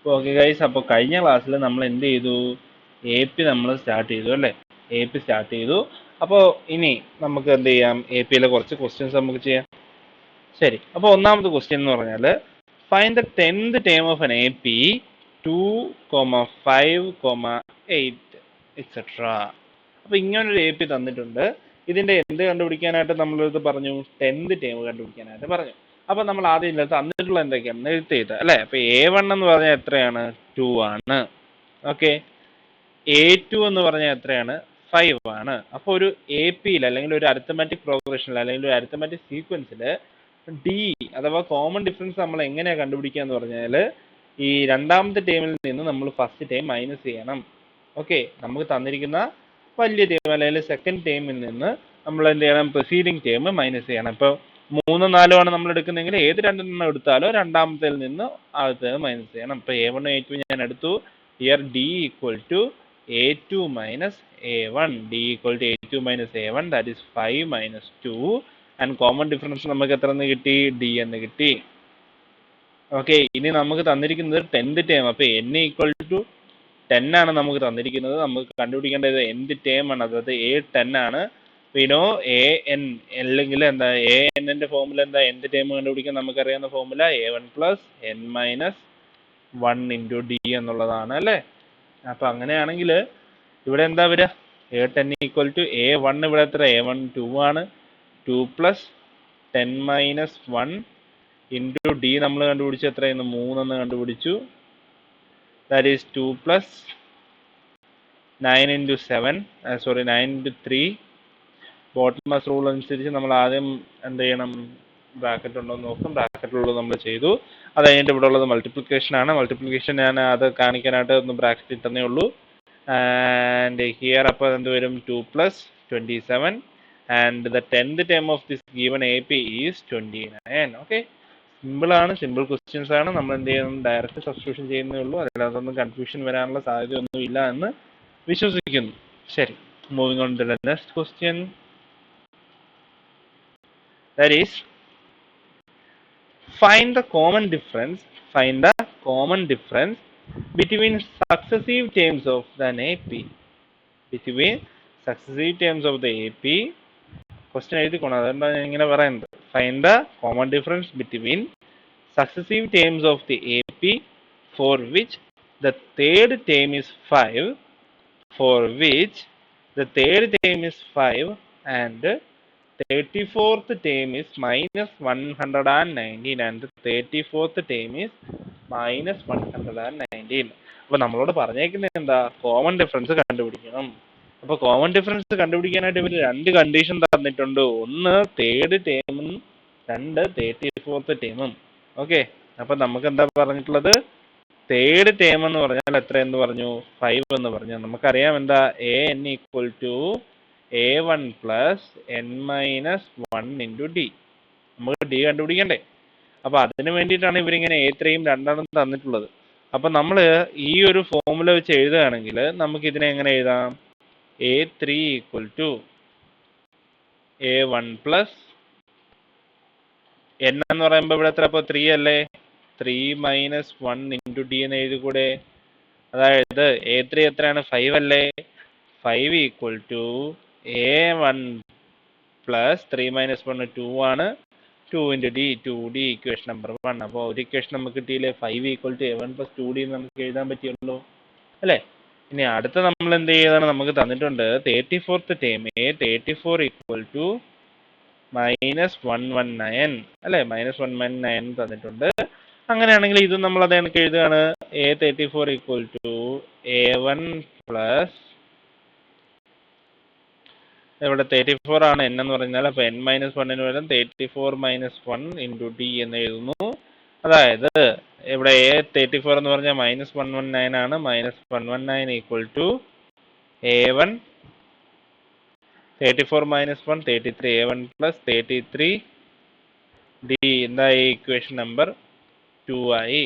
Okay guys, അപ്പോൾ കഴിഞ്ഞ ക്ലാസ്സിൽ നമ്മൾ എന്ത് ചെയ്തു? AP നമ്മൾ സ്റ്റാർട്ട് ചെയ്തു അല്ലേ? AP സ്റ്റാർട്ട് ചെയ്തു. അപ്പോൾ ഇനി നമുക്ക് എന്ത് ചെയ്യാം? APയിലെ കുറച്ച് ക്വസ്റ്റ്യൻസ് നമുക്ക് ചെയ്യാം. ശരി, അപ്പോൾ ഒന്നാമത്തെ ക്വസ്റ്റ്യൻ എന്ന് പറഞ്ഞാൽ find the 10th term of N AP 2, 5, 8 etcetera. അപ്പോൾ ഇങ്ങനൊരു AP തന്നിട്ടുണ്ട്. ഇതിന്റെ എന്ത് കണ്ടുപിടിക്കാനായിട്ട് നമ്മളിത് പറഞ്ഞു? 10th ടേം കണ്ടുപിടിക്കാനായിട്ട് പറഞ്ഞു. അപ്പൊ നമ്മൾ ആദ്യം ഇതിനകത്ത് തന്നിട്ടുള്ള എന്തൊക്കെയാണ് എഴുത്ത് ചെയ്ത് അല്ലെ? അപ്പൊ A1 എന്ന് പറഞ്ഞാൽ എത്രയാണ്? 2 ആണ്. ഓക്കെ, A2 എന്ന് പറഞ്ഞാൽ എത്രയാണ്? 5 ആണ്. അപ്പോൾ ഒരു APയിൽ അല്ലെങ്കിൽ ഒരു അരിത്തമാറ്റിക് പ്രോഗ്രഷനിൽ അല്ലെങ്കിൽ ഒരു അരിത്തമാറ്റിക് സീക്വൻസിൽ ഡി അഥവാ കോമൺ ഡിഫറൻസ് നമ്മൾ എങ്ങനെയാണ് കണ്ടുപിടിക്കുക എന്ന് പറഞ്ഞാൽ ഈ രണ്ടാമത്തെ ടേമിൽ നിന്ന് നമ്മൾ ഫസ്റ്റ് ടേം മൈനസ് ചെയ്യണം. ഓക്കെ, നമുക്ക് തന്നിരിക്കുന്ന വലിയ ടേം അല്ലെങ്കിൽ സെക്കൻഡ് ടേമിൽ നിന്ന് നമ്മൾ എന്ത് ചെയ്യണം? പ്രിസീഡിങ് ടേം മൈനസ് ചെയ്യണം. ഇപ്പോൾ 3, 4 ആണ് നമ്മൾ എടുക്കുന്നതെങ്കിൽ ഏത് രണ്ടെണ്ണം എടുത്താലോ രണ്ടാമത്തേൽ നിന്ന് ആദ്യത്തേത് മൈനസ് ചെയ്യണം. ഇപ്പോൾ A1 A2 ഞാൻ എടുത്തു. Here D equal to A2 minus A1. D equal to A2 minus A1, that is 5 minus 2. And common difference നമുക്ക് എത്ര എന്ന് കിട്ടി? D എന്ന് കിട്ടി. ഓക്കെ, ഇനി നമുക്ക് തന്നിരിക്കുന്നത് 10th ടേം. അപ്പോൾ N ഈക്വൽ ടു 10 ആണ് നമുക്ക് തന്നിരിക്കുന്നത്. നമുക്ക് കണ്ടുപിടിക്കേണ്ടത് nth ടേം ആണ്, അതായത് A10 ആണ്. വിനോ AN അല്ലെങ്കിൽ എന്താ ANന്റെ ഫോർമുല എന്താ? nth ടേം കണ്ടുപിടിക്കാൻ നമുക്കറിയാവുന്ന formula A1 plus N minus 1 into D എന്നുള്ളതാണ് അല്ലേ? അപ്പൊ അങ്ങനെയാണെങ്കിൽ ഇവിടെ എന്താ വരിക? A10 ഈക്വൽ ടു A1 ഇവിടെ എത്ര? A1 2 ആണ്. 2 പ്ലസ് 10 മൈനസ് 1 ഇൻറ്റു D നമ്മൾ കണ്ടുപിടിച്ചു എത്രയെന്ന്? 3 എന്ന് കണ്ടുപിടിച്ചു. That is 2 plus 9 into 7, 9 into 3. Bottomless rule അനുസരിച്ച് നമ്മൾ ആദ്യം എന്ത് ചെയ്യണം? ബ്രാക്കറ്റ് ഉണ്ടോ എന്ന് നോക്കും. ബ്രാക്കറ്റിലുള്ളത് നമ്മൾ ചെയ്തു. അത് കഴിഞ്ഞിട്ട് ഇവിടെ ഉള്ളത് മൾട്ടിപ്ലിക്കേഷൻ ആണ്. മൾട്ടിപ്ലിക്കേഷൻ ഞാൻ അത് കാണിക്കാനായിട്ട് ഒന്ന് ബ്രാക്കറ്റ് ഇട്ടതേ ഉള്ളൂ. ആൻഡ് ഹിയർ അപ്പോൾ എന്ത് വരും? 2 plus 27 and the 10th term of this given AP is 29. Okay, simple ആണ്, സിമ്പിൾ ക്വസ്റ്റ്യൻസ് ആണ്. നമ്മൾ എന്ത് ചെയ്യണം? ഡയറക്റ്റ് സബ്സ്റ്റിറ്റ്യൂഷൻ ചെയ്യുന്നേ ഉള്ളൂ. അതിനകത്തൊന്നും കൺഫ്യൂഷൻ വരാനുള്ള സാധ്യതയൊന്നും ഇല്ല എന്ന് വിശ്വസിക്കുന്നു. ശരി, moving on to the next question. That is, find the common difference between successive terms of an AP. Between successive terms of the AP. Question എഴുതിക്കോണം, അതുകൊണ്ടാണ് ഞാൻ ഇങ്ങനെ പറയുന്നത്. Find the common difference between successive terms of the AP for which the third term is 5, and 34th term is minus 119 and 34th term is minus 119. അപ്പോൾ നമ്മളോട് പറഞ്ഞേക്കുന്നത് എന്താ? Common difference കണ്ടുപിടിക്കണം. അപ്പോൾ കോമൺ ഡിഫറൻസ് കണ്ടുപിടിക്കാനായിട്ട് ഇവർ രണ്ട് കണ്ടീഷൻ തന്നിട്ടുണ്ട്. ഒന്ന് തേർഡ് ടേമും, രണ്ട് 34th ടേമും. ഓക്കെ, അപ്പോൾ നമുക്ക് എന്താ പറഞ്ഞിട്ടുള്ളത്? തേർഡ് ടേം എന്ന് പറഞ്ഞാൽ എത്ര എന്ന് പറഞ്ഞു? 5 എന്ന് പറഞ്ഞു. നമുക്കറിയാം എന്താ? AN equal to A1 plus N minus 1 into D. നമുക്ക് D കണ്ടുപിടിക്കണ്ടേ? അപ്പോൾ അതിന് വേണ്ടിയിട്ടാണ് ഇവരിങ്ങനെ A3യും 2 തന്നിട്ടുള്ളത്. അപ്പം നമ്മൾ ഈ ഒരു ഫോർമുല വെച്ച് എഴുതുകയാണെങ്കിൽ നമുക്ക് ഇതിനെ എങ്ങനെ എഴുതാം? A3 equal to A1 plus N എന്ന് പറയുമ്പോൾ ഇവിടെ എത്ര? അപ്പോൾ 3 അല്ലേ? 3 മൈനസ് 1 ഇൻറ്റു D എന്ന് എഴുതിക്കൂടെ? അതായത് A3 എത്രയാണ്? 5 അല്ലേ? 5 equal to A1 plus 3 minus 1 2 ആണ്. 2 into D, 2D equation number 1. അപ്പോൾ ഒരു ഇക്വേഷൻ നമുക്ക് കിട്ടിയില്ലേ? 5 equal to A1 plus 2D എന്ന് നമുക്ക് എഴുതാൻ പറ്റുള്ളൂ അല്ലേ? ഇനി അടുത്ത നമ്മൾ എന്ത് ചെയ്താണ്? നമുക്ക് തന്നിട്ടുണ്ട് 34th term. A34 equal to minus 119 അല്ലേ? മൈനസ് 119 തന്നിട്ടുണ്ട്. അങ്ങനെയാണെങ്കിൽ ഇത് നമ്മൾ അത് എനിക്ക് എഴുതുകയാണ്. A34 equal to A1 plus ഇവിടെ 34 ആണ് N എന്ന് പറഞ്ഞാൽ. അപ്പോൾ N മൈനസ് 1 വരും 34 മൈനസ് 1 ഇൻറ്റു D എന്ന് എഴുതുന്നു. അതായത് ഇവിടെ A34 എന്ന് പറഞ്ഞാൽ മൈനസ് 119 ആണ്. Minus 119 equal to A1 34 minus 1 33, A1 plus 33 D എന്തായി? ഇക്വേഷൻ നമ്പർ 2 ആയി.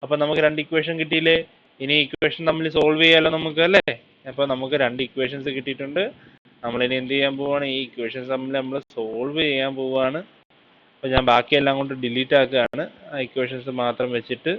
അപ്പോൾ നമുക്ക് രണ്ട് ഇക്വേഷൻ കിട്ടിയില്ലേ? ഇനി ഇക്വേഷൻ നമ്മൾ സോൾവ് ചെയ്യാമല്ലോ നമുക്ക് അല്ലേ? അപ്പോൾ നമുക്ക് രണ്ട് ഇക്വേഷൻസ് കിട്ടിയിട്ടുണ്ട്. നമ്മളിനി എന്ത് ചെയ്യാൻ പോവുകയാണ്? ഈ ഇക്വേഷൻസ് തമ്മിൽ നമ്മൾ സോൾവ് ചെയ്യാൻ പോവുകയാണ്. അപ്പോൾ ഞാൻ ബാക്കിയെല്ലാം കൊണ്ട് ഡിലീറ്റ് ആക്കുകയാണ്. ആ ഇക്വേഷൻസ് മാത്രം വെച്ചിട്ട്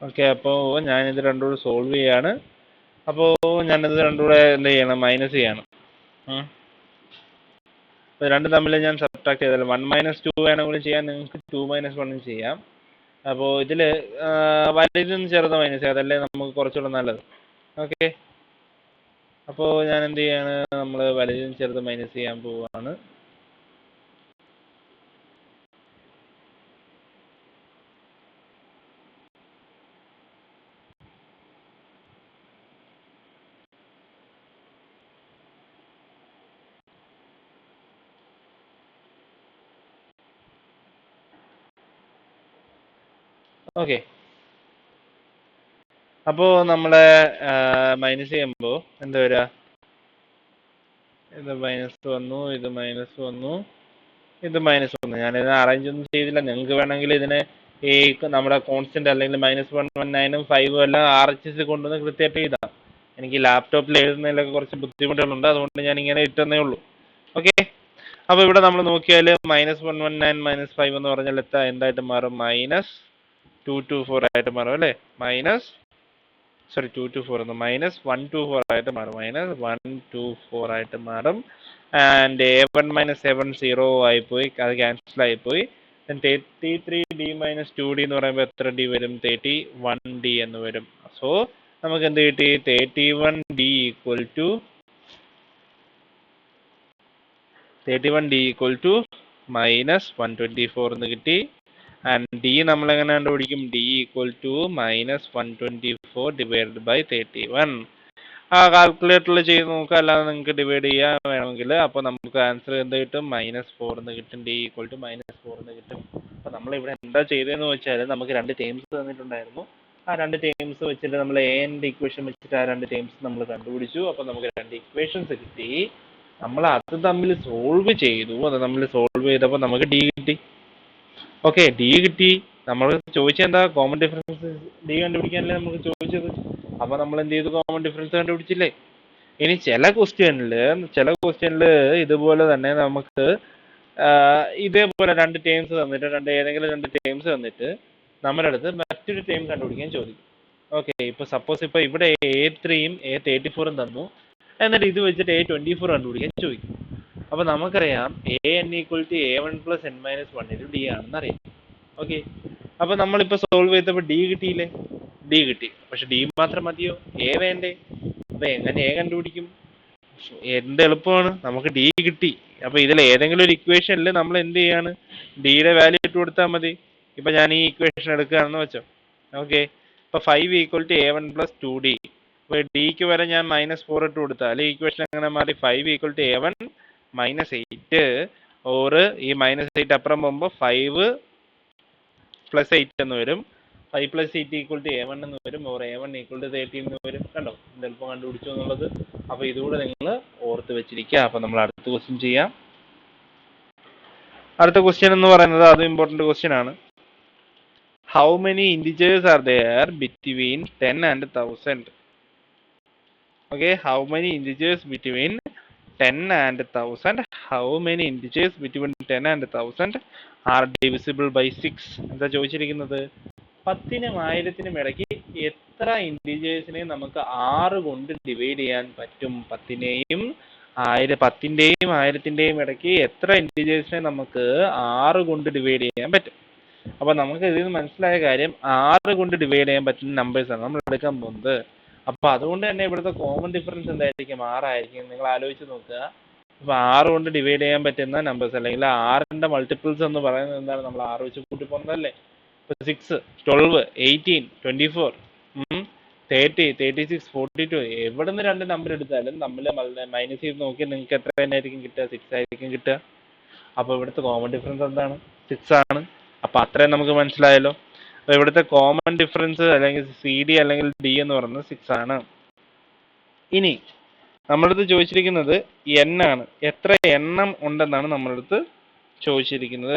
ഓക്കെ, അപ്പോൾ ഞാനിത് രണ്ടും കൂടെ സോൾവ് ചെയ്യാണ്. അപ്പോൾ ഞാനിത് രണ്ടും കൂടെ എന്ത് ചെയ്യണം, മൈനസ് ചെയ്യണം. അപ്പോൾ രണ്ടും തമ്മിൽ ഞാൻ സബ്ട്രാക്ട് ചെയ്താലും 1 - 2 വേണമെങ്കിലും ചെയ്യാം, നിങ്ങൾക്ക് 2 - 1 ചെയ്യാം. അപ്പോൾ ഇതിൽ വലുതിൽ നിന്ന് ചെറുത് മൈനസ് ചെയ്യാം, അതല്ലേ നമുക്ക് കുറച്ചുകൂടെ നല്ലത്. ഓക്കെ, അപ്പോൾ ഞാൻ എന്ത് ചെയ്യാണ്, നമ്മൾ വലുതിൽ നിന്ന് ചെറുത് മൈനസ് ചെയ്യാൻ പോവുകയാണ്. ഓക്കെ, അപ്പോൾ നമ്മളെ മൈനസ് ചെയ്യുമ്പോൾ എന്താ വരിക, ഇത് മൈനസ് വന്നു, ഇത് മൈനസ് വന്നു, ഇത് മൈനസ് വന്നു. ഞാനിത് അറേഞ്ച് ഒന്നും ചെയ്തില്ല. നിങ്ങൾക്ക് വേണമെങ്കിൽ ഇതിനെ ഈ നമ്മുടെ കോൺസ്റ്റന്റ് അല്ലെങ്കിൽ -119ഉം 5ഉം എല്ലാം RHS കൊണ്ടുവന്ന് കൃത്യമായിട്ട് എഴുതാം. എനിക്ക് ലാപ്ടോപ്പിൽ എഴുതുന്നതിലൊക്കെ കുറച്ച് ബുദ്ധിമുട്ടുകളുണ്ട്, അതുകൊണ്ട് ഞാൻ ഇങ്ങനെ ഇട്ടെന്നേ ഉള്ളൂ. ഓക്കെ, അപ്പോൾ ഇവിടെ നമ്മൾ നോക്കിയാൽ -119 - 5 എന്ന് പറഞ്ഞാൽ എന്തായിട്ട് മാറും, -224 ആയിട്ട് മാറും അല്ലേ. -224 എന്ന് -124 ആയിട്ട് മാറും, -124 ആയിട്ട് മാറും. ആൻഡ് a1 - 7 0 ആയിപ്പോയി, അത് ക്യാൻസൽ ആയിപ്പോയി. 33d - 2d എന്ന് പറയുമ്പോൾ എത്ര d വരും, 31d എന്ന് വരും. സോ നമുക്ക് എന്ത് കിട്ടി, 31d = -124 എന്ന് കിട്ടി. ആൻഡ് d നമ്മൾ എങ്ങനെ കണ്ടുപിടിക്കും, d = -124 / 31. ആ കാൽക്കുലേറ്ററിൽ ചെയ്ത് നോക്കുക, അല്ലാതെ നിങ്ങൾക്ക് ഡിവൈഡ് ചെയ്യാൻ വേണമെങ്കിൽ. അപ്പോൾ നമുക്ക് ആൻസർ എന്ത് കിട്ടും, -4 എന്ന് കിട്ടും, d = -4 എന്ന് കിട്ടും. അപ്പോൾ നമ്മളിവിടെ എന്താ ചെയ്തതെന്ന് വെച്ചാൽ, നമുക്ക് രണ്ട് ടേംസ് തന്നിട്ടുണ്ടായിരുന്നു. ആ രണ്ട് ടേംസ് വെച്ചിട്ട് നമ്മൾ a-ന്റെ ഇക്വേഷൻ വെച്ചിട്ട് ആ രണ്ട് ടേംസ് നമ്മൾ കണ്ടുപിടിച്ചു. അപ്പോൾ നമുക്ക് രണ്ട് ഇക്വേഷൻസ് കിട്ടി, നമ്മൾ അത് തമ്മിൽ സോൾവ് ചെയ്തു. അത് തമ്മിൽ സോൾവ് ചെയ്തപ്പോൾ നമുക്ക് d കിട്ടി. ഓക്കെ, d കിട്ടി. നമ്മൾ ചോദിച്ചത് എന്താ, കോമൺ ഡിഫറൻസ് d കണ്ടുപിടിക്കാനല്ലേ നമുക്ക് ചോദിച്ചത്. അപ്പോൾ നമ്മൾ എന്ത് ചെയ്തു, കോമൺ ഡിഫറൻസ് കണ്ടുപിടിച്ചില്ലേ. ഇനി ചില ക്വസ്റ്റ്യനിൽ ഇതുപോലെ തന്നെ നമുക്ക് ഇതേപോലെ രണ്ട് ടേംസ് തന്നിട്ട്, ഏതെങ്കിലും രണ്ട് ടേംസ് തന്നിട്ട് നമ്മുടെ അടുത്ത് മറ്റൊരു ടേം കണ്ടുപിടിക്കാൻ ചോദിക്കും. ഓക്കെ, ഇപ്പോൾ സപ്പോസ് ഇപ്പോൾ ഇവിടെ a3ഉം a34ഉം തന്നു, എന്നിട്ട് ഇത് വെച്ചിട്ട് a24 കണ്ടുപിടിക്കാൻ ചോദിക്കും. അപ്പോൾ നമുക്കറിയാം an = a1 + n - 1 d ആണെന്ന് അറിയാം. ഓക്കെ, അപ്പോൾ നമ്മളിപ്പോൾ സോൾവ് ചെയ്തപ്പോൾ d കിട്ടിയില്ലേ, d കിട്ടി. പക്ഷെ d മാത്രം മതിയോ, a വേണ്ടേ. അപ്പോൾ എങ്ങനെ a കണ്ടുപിടിക്കും, എന്ത് എളുപ്പമാണ്, നമുക്ക് d കിട്ടി. അപ്പോൾ ഇതിൽ ഏതെങ്കിലും ഒരു ഇക്വേഷനിൽ നമ്മൾ എന്ത് ചെയ്യാണ്, ഡിയുടെ വാല്യൂ ഇട്ട് കൊടുത്താൽ മതി. ഇപ്പം ഞാൻ ഈ ഇക്വേഷൻ എടുക്കുകയാണെന്ന് വെച്ചോ. ഓക്കെ, ഇപ്പോൾ 5 = a1 + 2d. അപ്പോൾ ഡിക്ക് വരെ ഞാൻ -4 ഇട്ട് കൊടുത്താൽ ഈ ഇക്വേഷൻ എങ്ങനെ മാറി, 5 = a1 - 8, ഓർ ഈ -8 അപ്പുറം പോകുമ്പോൾ 5 + 8 എന്ന് വരും. 5 + 8 = a1 എന്ന് വരും, ഓർ a1 = 13 എന്ന് വരും. കണ്ടോ, എളുപ്പം കണ്ടുപിടിച്ചു എന്നുള്ളത്. അപ്പോൾ ഇതുകൂടെ നിങ്ങൾ ഓർത്ത് വെച്ചിരിക്കുക. അപ്പോൾ നമ്മൾ അടുത്ത ക്വസ്റ്റ്യൻ ചെയ്യാം. അടുത്ത ക്വസ്റ്റ്യൻ എന്ന് പറയുന്നത് അതും ഇമ്പോർട്ടന്റ് ക്വസ്റ്റ്യൻ ആണ്. How many integers are there between 10 and 1000? Okay, how many integers between 10 and 1000? How many integers between 10 and 1000 are divisible by 6? എന്താ ചോദിച്ചിരിക്കുന്നത്, 10നും 1000നും ഇടയ്ക്ക് എത്ര ഇന്റിജേഴ്സിനെ നമുക്ക് 6 കൊണ്ട് ഡിവൈഡ് ചെയ്യാൻ പറ്റും. 10ന്റെയും 1000ന്റെയും ഇടയ്ക്ക് എത്ര ഇന്റിജേഴ്സിനെ നമുക്ക് 6 കൊണ്ട് ഡിവൈഡ് ചെയ്യാൻ പറ്റും. അപ്പോൾ നമുക്ക് ഇതിൽ നിന്ന് മനസ്സിലായ കാര്യം, 6 കൊണ്ട് ഡിവൈഡ് ചെയ്യാൻ പറ്റുന്ന നമ്പേഴ്സാണ് നമ്മൾ എടുക്കാൻ പോകുന്നത്. അപ്പോൾ അതുകൊണ്ട് തന്നെ ഇവിടുത്തെ കോമൺ ഡിഫറൻസ് എന്തായിരിക്കും, 6 ആയിരിക്കും. നിങ്ങൾ ആലോചിച്ച് നോക്കുക. അപ്പോൾ 6 കൊണ്ട് ഡിവൈഡ് ചെയ്യാൻ പറ്റുന്ന നമ്പേഴ്സ്, അല്ലെങ്കിൽ 6ന്റെ മൾട്ടിപ്പിൾസ് എന്ന് പറയുന്നത് എന്താണ്, നമ്മൾ 6 വെച്ച് കൂട്ടി പോകുന്നതല്ലേ. ഇപ്പോൾ 6, 12, 18, 24, 30, 36, 42, എവിടെ നിന്ന് രണ്ട് നമ്പർ എടുത്താലും നമ്മൾ മൈനസ് ചെയ്ത് നോക്കിയാൽ നിങ്ങൾക്ക് എത്ര തന്നെയായിരിക്കും കിട്ടുക, 6 ആയിരിക്കും കിട്ടുക. അപ്പോൾ ഇവിടുത്തെ കോമൺ ഡിഫറൻസ് എന്താണ്, 6 ആണ്. അപ്പോൾ അത്രയും നമുക്ക് മനസ്സിലായല്ലോ. അപ്പോൾ ഇവിടുത്തെ കോമൺ ഡിഫറൻസ് അല്ലെങ്കിൽ CD അല്ലെങ്കിൽ D എന്ന് പറയുന്നത് 6 ആണ്. ഇനി നമ്മളടുത്ത് ചോദിച്ചിരിക്കുന്നത് n ആണ്. എത്ര എണ്ണം ഉണ്ടെന്നാണ് നമ്മളടുത്ത് ചോദിച്ചിരിക്കുന്നത്.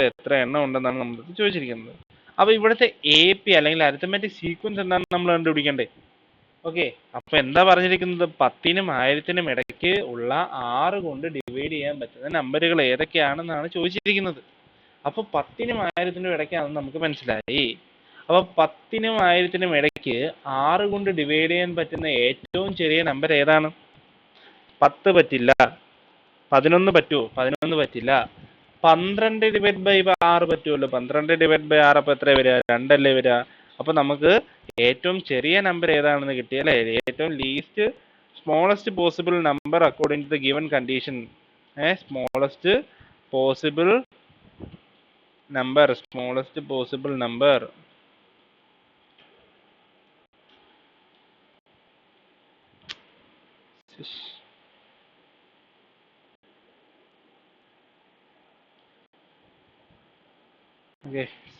അപ്പോൾ ഇവിടുത്തെ AP അല്ലെങ്കിൽ അരിത്തമെറ്റിക് സീക്വൻസ് എന്താണെന്ന് നമ്മൾ കണ്ടുപിടിക്കണ്ടേ. ഓക്കെ, അപ്പോൾ എന്താ പറഞ്ഞിരിക്കുന്നത്, 10നും 1000നും ഇടയ്ക്ക് ഉള്ള 6 കൊണ്ട് ഡിവൈഡ് ചെയ്യാൻ പറ്റുന്ന നമ്പറുകൾ ഏതൊക്കെയാണെന്നാണ് ചോദിച്ചിരിക്കുന്നത്. അപ്പോൾ 10നും 1000നും ഇടയ്ക്കാണെന്ന് നമുക്ക് മനസ്സിലായി. അപ്പോൾ 10നും 1000നും ഇടയ്ക്ക് 6 കൊണ്ട് ഡിവൈഡ് ചെയ്യാൻ പറ്റുന്ന ഏറ്റവും ചെറിയ നമ്പർ ഏതാണ്? 10 പറ്റില്ല. 11 പറ്റുമോ? 11 പറ്റില്ല. 12 ഡിവൈഡ് ബൈ 6 പറ്റുമല്ലോ. 12 ഡിവൈഡ് ബൈ 6 അപ്പോൾ എത്ര വരിക? 2 അല്ലേ വരിക. അപ്പോൾ നമുക്ക് ഏറ്റവും ചെറിയ നമ്പർ ഏതാണെന്ന് കിട്ടി അല്ലേ? ഏറ്റവും least smallest possible number according to the given condition. Smallest possible number.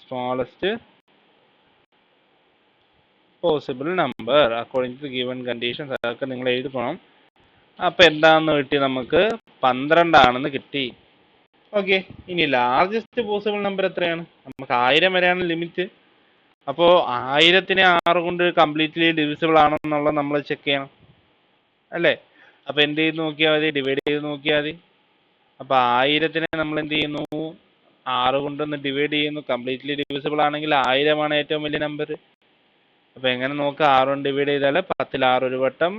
smallest possible number according to the given conditions. അതൊക്കെ നിങ്ങൾ എഴുതണം. അപ്പോൾ എന്താണെന്ന് കിട്ടി? നമുക്ക് 12 ആണെന്ന് കിട്ടി. ഓക്കെ, ഇനി ലാർജസ്റ്റ് പോസിബിൾ നമ്പർ എത്രയാണ്? നമുക്ക് 1000 വരെയാണ് ലിമിറ്റ്. അപ്പോൾ 1000നെ 6 കൊണ്ട് കംപ്ലീറ്റ്ലി ഡിവിസിബിൾ ആണോ എന്നുള്ളത് നമ്മൾ ചെക്ക് ചെയ്യണം അല്ലേ? അപ്പോൾ എന്ത് ചെയ്ത് നോക്കിയാൽ മതി? ഡിവൈഡ് ചെയ്ത് നോക്കിയാൽ മതി. അപ്പോൾ 1000നെ നമ്മൾ എന്ത് ചെയ്യുന്നു? 6 കൊണ്ടൊന്ന് ഡിവൈഡ് ചെയ്യുന്നു. കംപ്ലീറ്റ്ലി ഡിവിസിബിൾ ആണെങ്കിൽ 1000 ഏറ്റവും വലിയ നമ്പർ. അപ്പോൾ എങ്ങനെ നോക്കുക? 6 കൊണ്ട് ഡിവൈഡ് ചെയ്താൽ 10ൽ 6 ഒരു വട്ടം,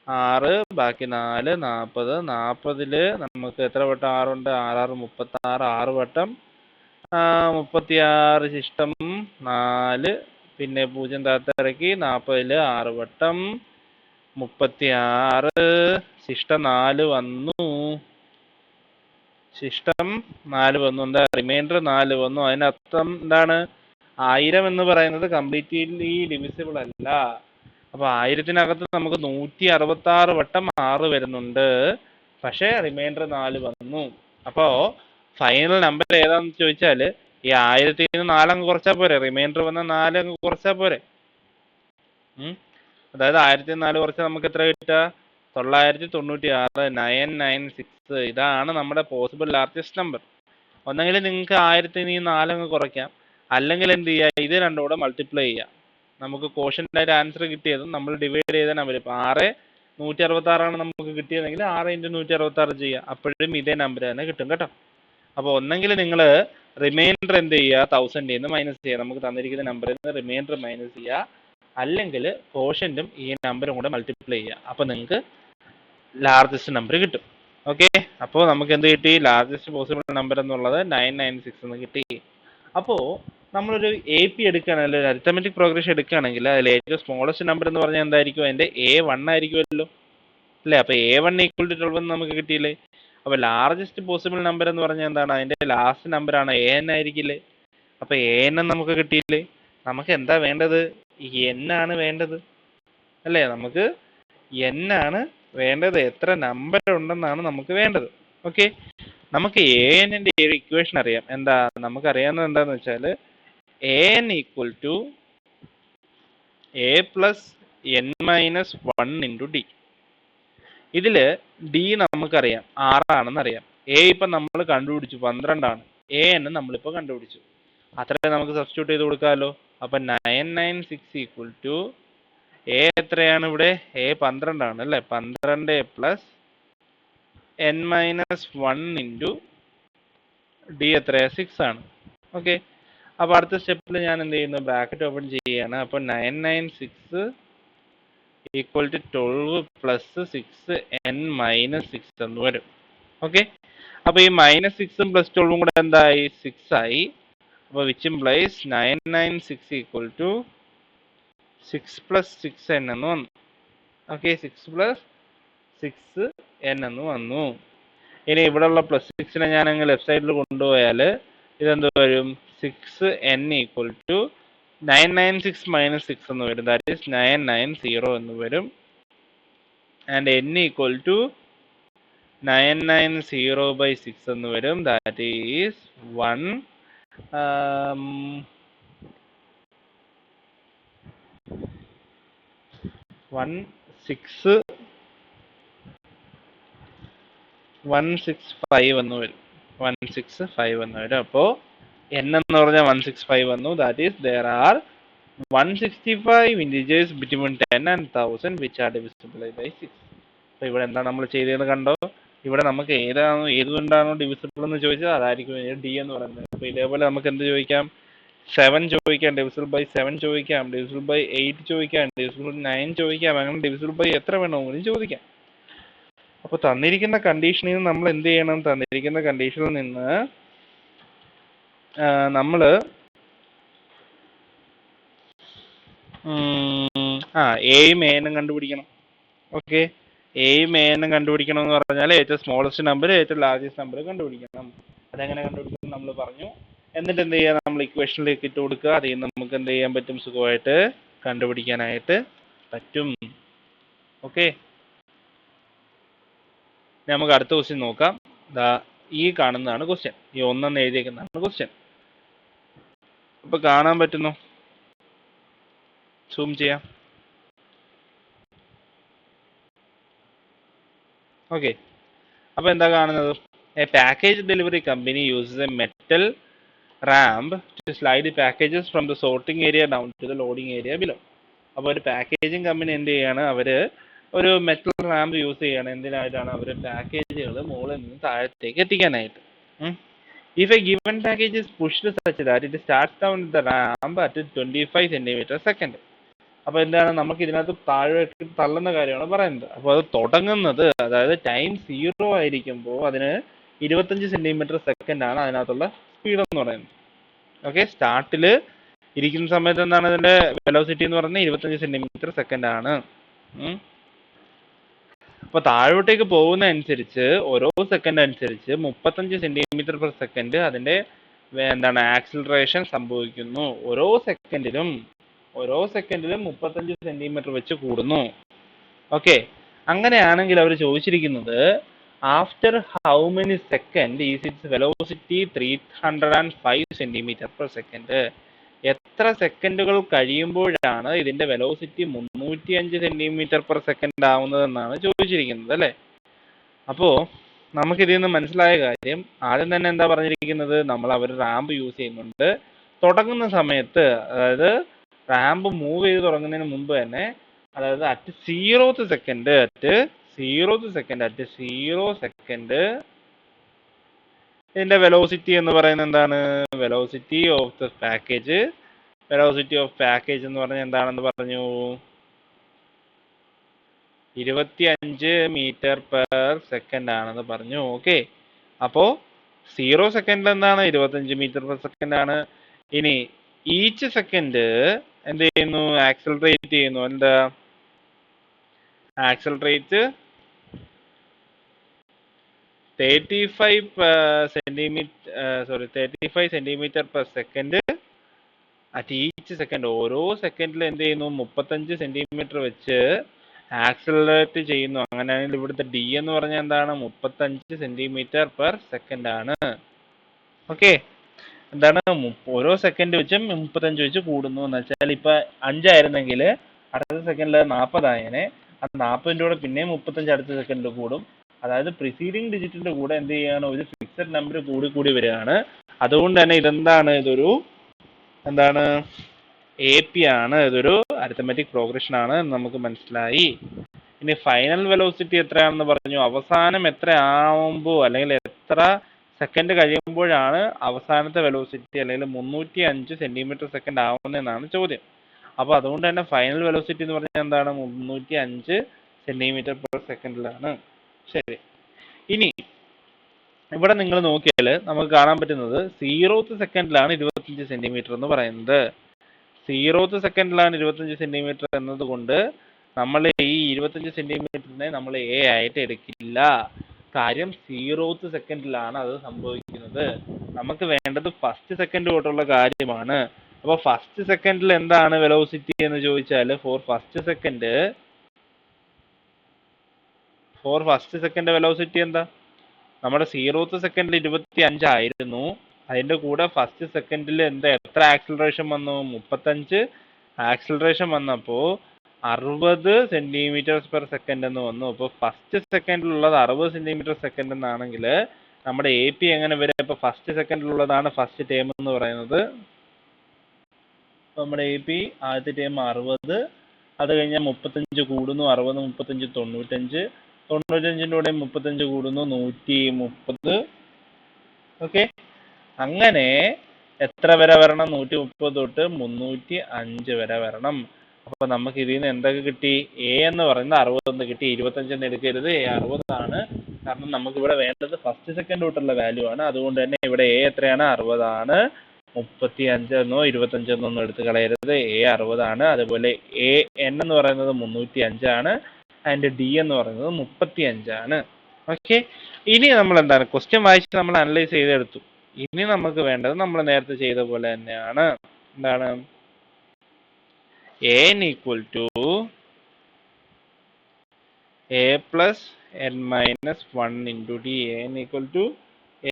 6 ബാക്കി 4 40. 40ൽ നമുക്ക് എത്ര വട്ടം 6 ഉണ്ട്? 6 36. 6 വട്ടം 36 ശിഷ്ടം 4, പിന്നെ 0 താഴത്തേക്ക്. 40ൽ 6 വട്ടം 36 ശിഷ്ടം 4 വന്നു. ശിഷ്ടം 4 വന്നു. എന്താ റിമൈൻഡർ 4 വന്നു. അതിനർത്ഥം എന്താണ്? 1000 എന്ന് പറയുന്നത് കംപ്ലീറ്റ്ലി ഡിവിസിബിൾ അല്ല. അപ്പോൾ 1000-നകത്ത് നമുക്ക് 166 വട്ടം 6 വരുന്നുണ്ട്, പക്ഷേ റിമൈൻഡർ 4 വന്നു. അപ്പോൾ ഫൈനൽ നമ്പർ ഏതാണെന്ന് ചോദിച്ചാൽ ഈ 1000-ൽ നിന്ന് 4 അങ്ങ് കുറച്ചാൽ പോരെ? റിമൈൻഡർ വന്ന 4 അങ്ങ് കുറച്ചാൽ പോരെ? അതായത് 1000-ൽ 4 കുറച്ചാൽ നമുക്ക് എത്ര കിട്ടുക? 996, 996. ഇതാണ് നമ്മുടെ പോസിബിൾ ലാർജസ്റ്റ് നമ്പർ. ഒന്നെങ്കിൽ നിങ്ങൾക്ക് 1000-ൽ നിന്ന് 4 അങ്ങ് കുറയ്ക്കാം, അല്ലെങ്കിൽ എന്ത് ചെയ്യുക? ഇത് രണ്ടും കൂടെ മൾട്ടിപ്ലൈ ചെയ്യുക. നമുക്ക് കോഷ്യൻ്റായിട്ട് ആൻസർ കിട്ടിയതും നമ്മൾ ഡിവൈഡ് ചെയ്ത നമ്പർ. ഇപ്പോൾ 6 166 നമുക്ക് കിട്ടിയതെങ്കിൽ 6 × 166 ചെയ്യുക. അപ്പോഴും ഇതേ നമ്പർ തന്നെ കിട്ടും കേട്ടോ. അപ്പോൾ ഒന്നെങ്കിൽ നിങ്ങൾ റിമൈൻഡർ എന്ത് ചെയ്യുക? 1000-ൽ നിന്ന് മൈനസ് ചെയ്യുക. നമുക്ക് തന്നിരിക്കുന്ന നമ്പറിൽ നിന്ന് റിമൈൻഡർ മൈനസ് ചെയ്യുക, അല്ലെങ്കിൽ കോഷ്യൻറ്റും ഈ നമ്പറും കൂടെ മൾട്ടിപ്ലൈ ചെയ്യുക. അപ്പോൾ നിങ്ങൾക്ക് ലാർജസ്റ്റ് നമ്പർ കിട്ടും. ഓക്കെ, അപ്പോൾ നമുക്ക് എന്ത് കിട്ടി? ലാർജസ്റ്റ് പോസിബിൾ നമ്പർ എന്നുള്ളത് 996 എന്ന് കിട്ടി. അപ്പോൾ നമ്മളൊരു AP എടുക്കുകയാണെങ്കിൽ, ഒരു അരിത്തമെറ്റിക് പ്രോഗ്രഷൻ എടുക്കുകയാണെങ്കിൽ അതിൽ ഏറ്റവും സ്മോളസ്റ്റ് നമ്പർ എന്ന് പറഞ്ഞാൽ എന്തായിരിക്കും? അതിൻ്റെ A1 ആയിരിക്കുമല്ലോ അല്ലേ? അപ്പോൾ A1 = 12 എന്ന് നമുക്ക് കിട്ടിയില്ലേ? അപ്പോൾ ലാർജസ്റ്റ് പോസിബിൾ നമ്പർ എന്ന് പറഞ്ഞാൽ എന്താണ്? അതിൻ്റെ ലാസ്റ്റ് നമ്പറാണ് AN ആയിരിക്കില്ലേ? അപ്പോൾ AN നമുക്ക് കിട്ടിയില്ലേ? നമുക്ക് എന്താ വേണ്ടത്? N ആണ് വേണ്ടത് അല്ലേ? നമുക്ക് N ആണ് വേണ്ടത്. എത്ര നമ്പർ ഉണ്ടെന്നാണ് നമുക്ക് വേണ്ടത്. ഓക്കെ, നമുക്ക് AN-ന്റെ ഒരു ഇക്വേഷൻ അറിയാം. എന്താ നമുക്കറിയാവുന്നത്? എന്താണെന്ന് വെച്ചാൽ AN = A + n - 1 × D. ഇതിൽ D നമുക്കറിയാം 6 ആണെന്നറിയാം. A ഇപ്പം നമ്മൾ കണ്ടുപിടിച്ചു 12 ആണ്. AN നമ്മളിപ്പോൾ കണ്ടുപിടിച്ചു. അത്രയും നമുക്ക് സബ്സ്റ്റിറ്റ്യൂട്ട് ചെയ്ത് കൊടുക്കാമല്ലോ. അപ്പം 996 = A എത്രയാണ് ഇവിടെ? A 12 ആണ് അല്ലേ? 12 + n - 1 × D എത്രയാണ്? 6 ആണ്. ഓക്കെ, അപ്പോൾ അടുത്ത സ്റ്റെപ്പിൽ ഞാൻ എന്ത് ചെയ്യുന്നു? ബ്രാക്കറ്റ് ഓപ്പൺ ചെയ്യുകയാണ്. അപ്പോൾ 996 = 12 + 6 n - 6 എന്ന് വരും. ഓക്കെ, അപ്പോൾ ഈ -6 + 12 കൂടെ എന്തായി? 6 ആയി. അപ്പോൾ വിച്ച് ഇംപ്ലൈസ് 996 = 6 + 6n എന്ന് വന്നു. ഓക്കെ, 6 + 6n എന്ന് വന്നു. ഇനി ഇവിടെയുള്ള +6നെ ഞാൻ അങ്ങ് ലെഫ്റ്റ് സൈഡിൽ കൊണ്ടുപോയാൽ ഇതെന്ത് വരും? 6n = 996 - 6 എന്ന് വരും. ദാറ്റ് ഈസ് 990 എന്ന് വരും. ആൻഡ് n = 990/6 എന്ന് വരും. ദാറ്റ് ഈസ് 165 എന്ന് വരും. 165 എന്ന് വരും. അപ്പോൾ n എന്ന് പറഞ്ഞാൽ 165 വന്നു. That is there are 165 integers between 10 and 1000 which are divisible by 6. അപ്പോൾ ഇവിടെ എന്താണ് നമ്മൾ ചെയ്തതെന്ന് കണ്ടോ? ഇവിടെ നമുക്ക് ഏതുകൊണ്ടാണോ ഡിവിസിബിൾ എന്ന് ചോദിച്ചാൽ അതായിരിക്കും D എന്ന് പറയുന്നത്. അപ്പോൾ ഇതേപോലെ നമുക്ക് എന്ത് ചോദിക്കാം? 7 ചോദിക്കാം, ഡിവിസിബിൾ ബൈ 7 ചോദിക്കാം, ഡിവിസിബിൾ ബൈ 8 ചോദിക്കാം, ഡിവിസിബിൾ 9 ചോദിക്കാം, അങ്ങനെ ഡിവിസിബിൾ ബൈ എത്ര വേണമെങ്കിലും ചോദിക്കാം. അപ്പോൾ തന്നിരിക്കുന്ന കണ്ടീഷനിൽ നിന്ന് നമ്മൾ എന്ത് ചെയ്യണം? തന്നിരിക്കുന്ന കണ്ടീഷനിൽ നിന്ന് നമ്മൾ എയും എനും കണ്ടുപിടിക്കണം. ഓക്കെ, എയും എനും കണ്ടുപിടിക്കണം എന്ന് പറഞ്ഞാൽ ഏറ്റവും സ്മോളസ്റ്റ് നമ്പർ ഏറ്റവും ലാർജസ്റ്റ് നമ്പർ കണ്ടുപിടിക്കണം. അതെങ്ങനെ കണ്ടുപിടിക്കണം നമ്മൾ പറഞ്ഞു. എന്നിട്ട് എന്ത് ചെയ്യുക? നമ്മൾ ഇക്വേഷനിലേക്ക് ഇട്ട് കൊടുക്കുക. അതിൽ നിന്ന് നമുക്ക് എന്ത് ചെയ്യാൻ പറ്റും? സുഖമായിട്ട് കണ്ടുപിടിക്കാനായിട്ട് പറ്റും. ഓക്കെ, നമുക്ക് അടുത്ത ക്വസ്റ്റ്യൻ നോക്കാം. ഈ കാണുന്നതാണ് ക്വസ്റ്റ്യൻ. ഈ 1 എഴുതിയേക്കുന്നതാണ് ക്വസ്റ്റ്യൻ. അപ്പൊ കാണാൻ പറ്റുന്നു? സൂം ചെയ്യാം. ഓക്കെ, അപ്പൊ എന്താ കാണുന്നത്? A package delivery company uses a metal ramp to slide packages from the sorting area down to the loading area below. അപ്പോൾ ഒരു പാക്കേജിങ് കമ്പനി എന്ത് ചെയ്യാണ്? അവര് ഒരു മെറ്റൽ റാമ്പ് യൂസ് ചെയ്യാണ്. എന്തിനായിട്ടാണ്? അവർ പാക്കേജുകൾ മുകളിൽ നിന്ന് താഴത്തേക്ക് എത്തിക്കാനായിട്ട്. If A given package is pushed such that it starts down the ramp at 25 cm/s. അപ്പോൾ എന്താണ്? നമുക്ക് ഇതിനകത്ത് താഴേക്ക് തള്ളുന്ന കാര്യമാണ് പറയുന്നത്. അപ്പോൾ അത് തുടങ്ങുന്നത്, അതായത് ടൈം 0 ആയിരിക്കുമ്പോൾ അതിന് 25 cm/s ആണ് അതിനകത്തുള്ള സ്പീഡ് എന്ന് പറയുന്നത്. ഓക്കെ, സ്റ്റാർട്ടിൽ ഇരിക്കുന്ന സമയത്ത് എന്താണ് അതിന്റെ വെലോസിറ്റി എന്ന് പറയുന്നത്? 25 cm/s ആണ്. അപ്പൊ താഴോട്ടേക്ക് പോകുന്ന അനുസരിച്ച് ഓരോ സെക്കൻഡ് അനുസരിച്ച് 35 cm/s അതിന്റെ എന്താണ് ആക്സിലറേഷൻ സംഭവിക്കുന്നു. ഓരോ സെക്കൻഡിലും 35 cm വെച്ച് കൂടുന്നു. ഓക്കെ, അങ്ങനെയാണെങ്കിൽ അവർ ചോദിച്ചിരിക്കുന്നത് after how many second is it's velocity 305 cm/s. എത്ര സെക്കൻഡുകൾ കഴിയുമ്പോഴാണ് ഇതിന്റെ വെലോസിറ്റി 305 cm/s ആവുന്നതെന്നാണ് ചോദിച്ചിരിക്കുന്നത്, അല്ലേ? അപ്പോ നമുക്ക് ഇതിൽ നിന്ന് മനസ്സിലായ കാര്യം, ആദ്യം തന്നെ എന്താ പറഞ്ഞിരിക്കുന്നത്? അവർ റാമ്പ് യൂസ് ചെയ്യുന്നുണ്ട്. തുടങ്ങുന്ന സമയത്ത്, അതായത് റാമ്പ് മൂവ് ചെയ്ത് തുടങ്ങുന്നതിന് മുമ്പ് തന്നെ, അതായത് അറ്റ് 0th സെക്കൻഡ് ഇതിന്റെ വെലോസിറ്റി എന്ന് പറയുന്നത് എന്താണ്? വെലോസിറ്റി ഓഫ് പാക്കേജ് എന്ന് പറഞ്ഞാൽ എന്താണെന്ന് പറഞ്ഞു? 25 m/s ആണെന്ന് പറഞ്ഞു. ഓക്കെ, അപ്പോ 0 സെക്കൻഡിൽ എന്താണ്? 25 m/s ആണ്. ഇനി ഈച്ച് സെക്കൻഡ് എന്ത് ചെയ്യുന്നു? ആക്സിലറേറ്റ് ചെയ്യുന്നു. എന്താ accelerate? 35 cm/s at each second. ഓരോ സെക്കൻഡിൽ എന്ത് ചെയ്യുന്നു? 35 cm വെച്ച് ആക്സിലറേറ്റ് ചെയ്യുന്നു. അങ്ങനെയാണെങ്കിൽ ഇവിടുത്തെ ഡി എന്ന് പറഞ്ഞാൽ എന്താണ്? 35 cm/s ആണ്. ഓക്കെ, എന്താണ്? ഓരോ സെക്കൻഡ് വെച്ചും 35 വെച്ച് കൂടുന്നു എന്ന് വെച്ചാൽ, ഇപ്പൊ 5 ആയിരുന്നെങ്കിൽ അടുത്ത സെക്കൻഡിൽ 40 ആയേനെ. ആ 40ന്റെ കൂടെ പിന്നെയും 35 അടുത്ത സെക്കൻഡിൽ കൂടും. അതായത് പ്രിസീഡിങ് ഡിജിറ്റിന്റെ കൂടെ എന്ത് ചെയ്യാണ്? ഒരു ഫിക്സഡ് നമ്പർ കൂടി വരികയാണ്. അതുകൊണ്ട് തന്നെ ഇതെന്താണ്? ഇതൊരു എന്താണ്? AP ആണ്. ഇതൊരു അരിത്തമെറ്റിക് പ്രോഗ്രഷൻ ആണ് എന്ന് നമുക്ക് മനസ്സിലായി. ഇനി ഫൈനൽ വെലോസിറ്റി എത്രയാണെന്ന് പറഞ്ഞു. അവസാനം എത്ര ആവുമ്പോൾ, അല്ലെങ്കിൽ എത്ര സെക്കൻഡ് കഴിയുമ്പോഴാണ് അവസാനത്തെ വെലോസിറ്റി, അല്ലെങ്കിൽ 305 cm/s ആവുന്നതെന്നാണ് ചോദ്യം. അപ്പോൾ അതുകൊണ്ട് തന്നെ ഫൈനൽ വെലോസിറ്റി എന്ന് പറഞ്ഞാൽ എന്താണ്? 305 cm/s. ശരി, ഇനി ഇവിടെ നിങ്ങൾ നോക്കിയാൽ നമുക്ക് കാണാൻ പറ്റുന്നത് 0th സെക്കൻഡിലാണ് 25 cm എന്ന് പറയുന്നത്. 0th സെക്കൻഡിലാണ് 25 cm എന്നതുകൊണ്ട് നമ്മൾ ഈ 25 cm നമ്മൾ A ആയിട്ട് എടുക്കില്ല. കാര്യം 0th സെക്കൻഡിലാണ് അത് സംഭവിക്കുന്നത്. നമുക്ക് വേണ്ടത് ഫസ്റ്റ് സെക്കൻഡ് തൊട്ടുള്ള കാര്യമാണ്. അപ്പോൾ ഫസ്റ്റ് സെക്കൻഡിൽ എന്താണ് വെലോസിറ്റി എന്ന് ചോദിച്ചാൽ, ഫോർ ഫസ്റ്റ് സെക്കൻഡ് വെലോസിറ്റി എന്താ? നമ്മുടെ 0th സെക്കൻഡിൽ 25 ആയിരുന്നു. അതിന്റെ കൂടെ ഫസ്റ്റ് സെക്കൻഡിൽ എത്ര ആക്സിലറേഷൻ വന്നു? 35 ആക്സിലറേഷൻ വന്നപ്പോൾ 60 cm/s എന്ന് വന്നു. അപ്പോൾ ഫസ്റ്റ് സെക്കൻഡിലുള്ളത് 60 cm/s എന്നാണെങ്കിൽ നമ്മുടെ AP എങ്ങനെ വരും? ഇപ്പൊ ഫസ്റ്റ് സെക്കൻഡിലുള്ളതാണ് ഫസ്റ്റ് ടേം എന്ന് പറയുന്നത്. നമ്മുടെ AP ആദ്യത്തെ ടേം 60, അത് കഴിഞ്ഞാൽ 35 കൂടുന്നു. 60 35 95, 95ന്റെ കൂടെ 35 കൂടുന്നു 130. ഓക്കെ, അങ്ങനെ എത്ര വരെ വരണം? 130 തൊട്ട് 305 വരെ വരണം. അപ്പൊ നമുക്ക് ഇതിൽ നിന്ന് എന്തൊക്കെ കിട്ടി? എ എന്ന് പറയുന്നത് 60 കിട്ടി. 25 എന്ന് എടുക്കരുത്, എ 60 ആണ്. കാരണം നമുക്ക് ഇവിടെ വേണ്ടത് ഫസ്റ്റ് സെക്കൻഡ് തൊട്ടുള്ള വാല്യൂ ആണ്. അതുകൊണ്ട് തന്നെ ഇവിടെ എ എത്രയാണ്? 60 ആണ്. 35 എന്നോ 25 എന്നോ ഒന്നും എടുത്ത് കളയരുത്. എ 60 ആണ്. അതുപോലെ എ എൻ എന്ന് പറയുന്നത് 305 ആണ്. ആൻഡ് ഡി എന്ന് പറയുന്നത് 35 ആണ്. ഓക്കെ, ഇനി നമ്മൾ എന്താണ് ക്വസ്റ്റ്യൻ വായിച്ച് നമ്മൾ അനലൈസ് ചെയ്തെടുത്തു. ഇനി നമുക്ക് വേണ്ടത് നമ്മൾ നേരത്തെ ചെയ്ത പോലെ തന്നെയാണ്. എന്താണ്? A equal to A plus N minus 1 into D. A equal to